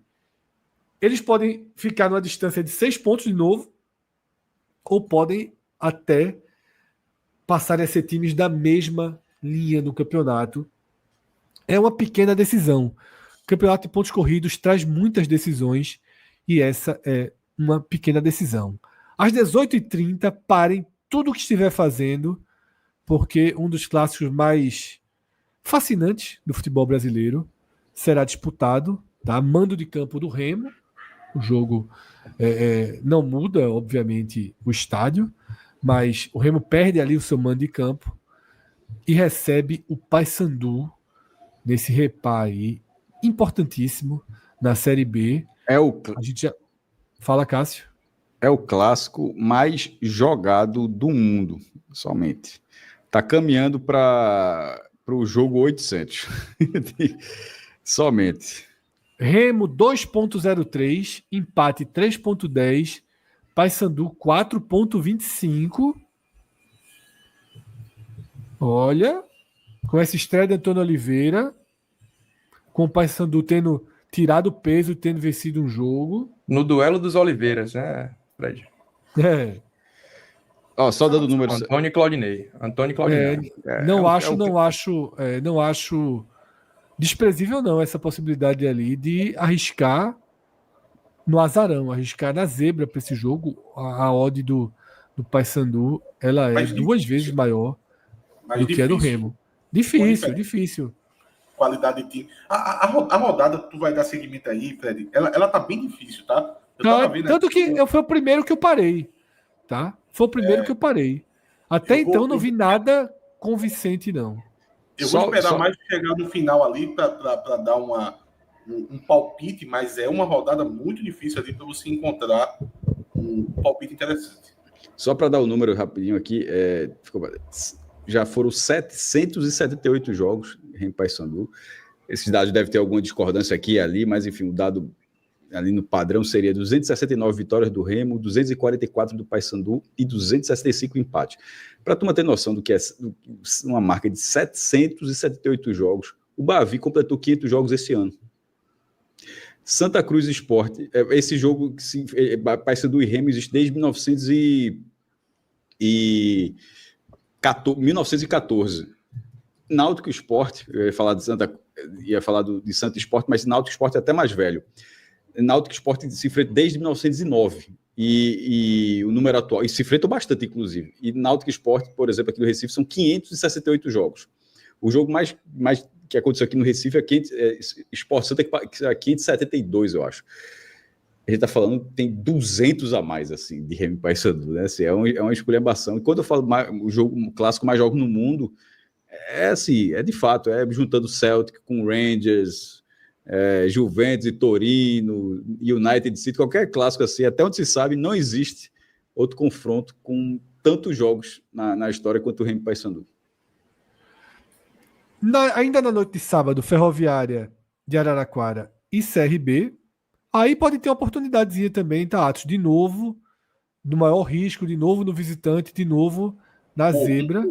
Eles podem ficar numa distância de 6 pontos de novo, ou podem até passarem a ser times da mesma linha no campeonato. É uma pequena decisão. O campeonato de pontos corridos traz muitas decisões, e essa é uma pequena decisão. Às 18h30, parem tudo o que estiver fazendo, porque um dos clássicos mais fascinantes do futebol brasileiro será disputado, tá? Mando de campo do Remo. O jogo não muda, obviamente, o estádio, mas o Remo perde ali o seu mando de campo e recebe o Paysandu nesse repá aí, importantíssimo, na Série B. A gente já... Fala, Cássio. É o clássico mais jogado do mundo, somente. Está caminhando para o jogo 800. Somente. Remo 2,03, empate 3,10, Paysandu 4,25. Olha, com essa estreia de Antônio Oliveira, com o Paysandu tendo tirado peso, tendo vencido um jogo. No duelo dos Oliveiras, né, Fred? Só dando números. Antônio e Claudinei. Não acho desprezível não essa possibilidade ali de arriscar no azarão, arriscar na zebra para esse jogo. A odd do Paysandu, ela é duas vezes maior do que a do Remo. Difícil. Qualidade de time. A rodada, tu vai dar seguimento aí, Fred, ela tá bem difícil, tá? Eu tava vendo tanto aqui, que foi o primeiro que eu parei, tá? Foi o primeiro que eu parei. Até então não vi nada convincente, não. Eu vou esperar mais chegar no final ali para dar um palpite, mas é uma rodada muito difícil ali para você encontrar um palpite interessante. Só para dar o número rapidinho aqui, já foram 778 jogos em Paysandu. Esses dados devem ter alguma discordância aqui e ali, mas enfim, o dado ali no padrão seria 269 vitórias do Remo, 244 do Paysandu e 265 empate. Para tu ter noção do que é uma marca de 778 jogos, o Bavi completou 500 jogos esse ano. Santa Cruz Sport, esse jogo, Paysandu e Remo existe desde 1914. Náutico Sport, eu ia falar de Santa Sport, mas Náutico Sport é até mais velho. Náutico Sport se enfrenta desde 1909 e o número atual, e se enfrentam bastante, inclusive. E Náutico Sport, por exemplo, aqui no Recife, são 568 jogos. O jogo mais que aconteceu aqui no Recife é Sport Santa, que é 572, eu acho. A gente está falando, tem 200 a mais, assim, de Remy Paysandu, né? Assim, é uma esculhambação. E quando eu falo o clássico mais jogo no mundo, é assim, é de fato, é juntando Celtic com Rangers, Juventus e Torino, United City, qualquer clássico assim, até onde se sabe, não existe outro confronto com tantos jogos na história quanto o Remy Paysandu. Ainda na noite de sábado, Ferroviária de Araraquara e CRB. Aí pode ter uma oportunidadezinha também, tá, Atos? De novo, no maior risco, de novo no visitante, de novo na zebra.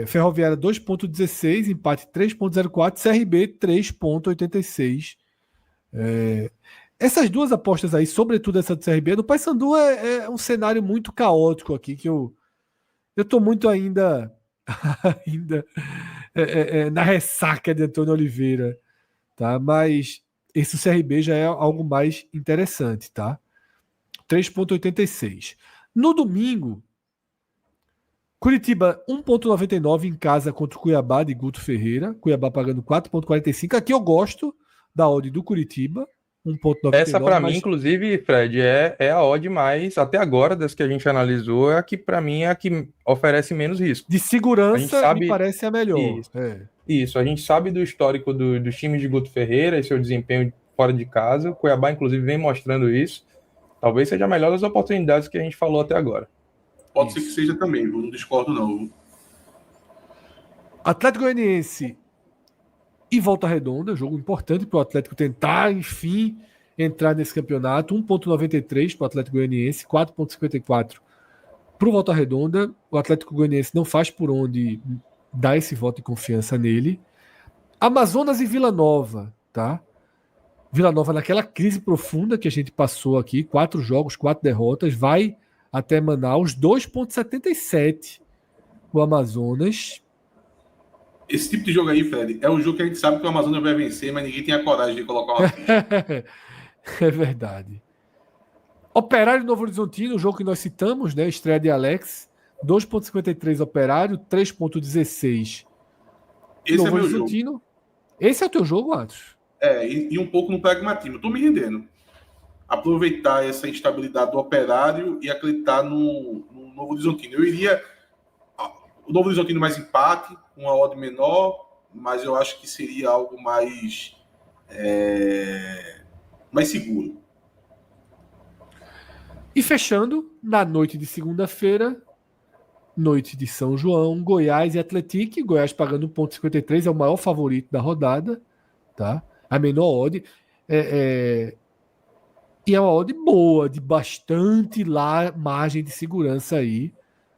Ferroviária 2,16, empate 3,04, CRB 3,86. Essas duas apostas aí, sobretudo essa do CRB, do Paysandu é um cenário muito caótico aqui, que eu tô muito ainda na ressaca de Antônio Oliveira, tá? Mas esse CRB já é algo mais interessante, tá? 3,86. No domingo, Curitiba 1,99 em casa contra o Cuiabá de Guto Ferreira. Cuiabá pagando 4,45. Aqui eu gosto da odd do Curitiba. 1,99. Essa para mim, inclusive, Fred, é a odd mais, até agora, das que a gente analisou, é a que para mim é a que oferece menos risco. De segurança, me parece a melhor. Isso, a gente sabe do histórico dos times de Guto Ferreira e seu desempenho fora de casa. O Cuiabá, inclusive, vem mostrando isso. Talvez seja a melhor das oportunidades que a gente falou até agora. Pode ser que seja também, eu não discordo não. Atlético Goianiense e Volta Redonda, jogo importante para o Atlético tentar, enfim, entrar nesse campeonato. 1,93 para o Atlético Goianiense, 4,54 para o Volta Redonda. O Atlético Goianiense não faz por onde dar esse voto de confiança nele. Amazonas e Vila Nova, tá? Vila Nova naquela crise profunda que a gente passou aqui, 4 jogos, 4 derrotas, vai até Manaus, 2,77 o Amazonas. Esse tipo de jogo aí, Fred, é o jogo que a gente sabe que o Amazonas vai vencer, mas ninguém tem a coragem de colocar uma ficha. É verdade. Operário Novo Horizontino, o jogo que nós citamos, né? Estreia de Alex, 2,53 Operário, 3,16 Esse Novo é meu Horizontino. jogo. Esse é o teu jogo, Atos? E um pouco no pragmatismo. Tô me rendendo. Aproveitar essa instabilidade do Operário e acreditar no Novo Horizontino. Eu iria... O Novo Horizontino mais empate, com uma odd menor, mas eu acho que seria algo mais seguro. E fechando, na noite de segunda-feira, noite de São João, Goiás e Atlético. Goiás pagando 1,53, é o maior favorito da rodada, tá? A menor odd. E é uma odd boa, de bastante margem de segurança aí.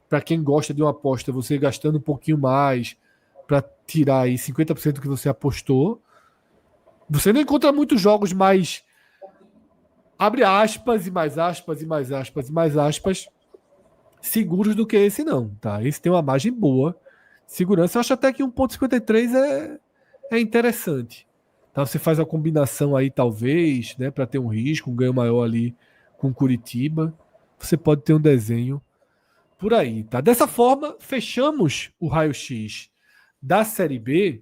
Para quem gosta de uma aposta, você gastando um pouquinho mais para tirar aí 50% do que você apostou. Você não encontra muitos jogos mais... Abre aspas e mais aspas e mais aspas e mais aspas seguros do que esse não, tá? Esse tem uma margem boa. Segurança, eu acho até que 1,53 é interessante. Tá? Você faz a combinação aí, talvez, né, para ter um risco, um ganho maior ali com Curitiba. Você pode ter um desenho por aí, tá? Dessa forma, fechamos o raio-x da Série B.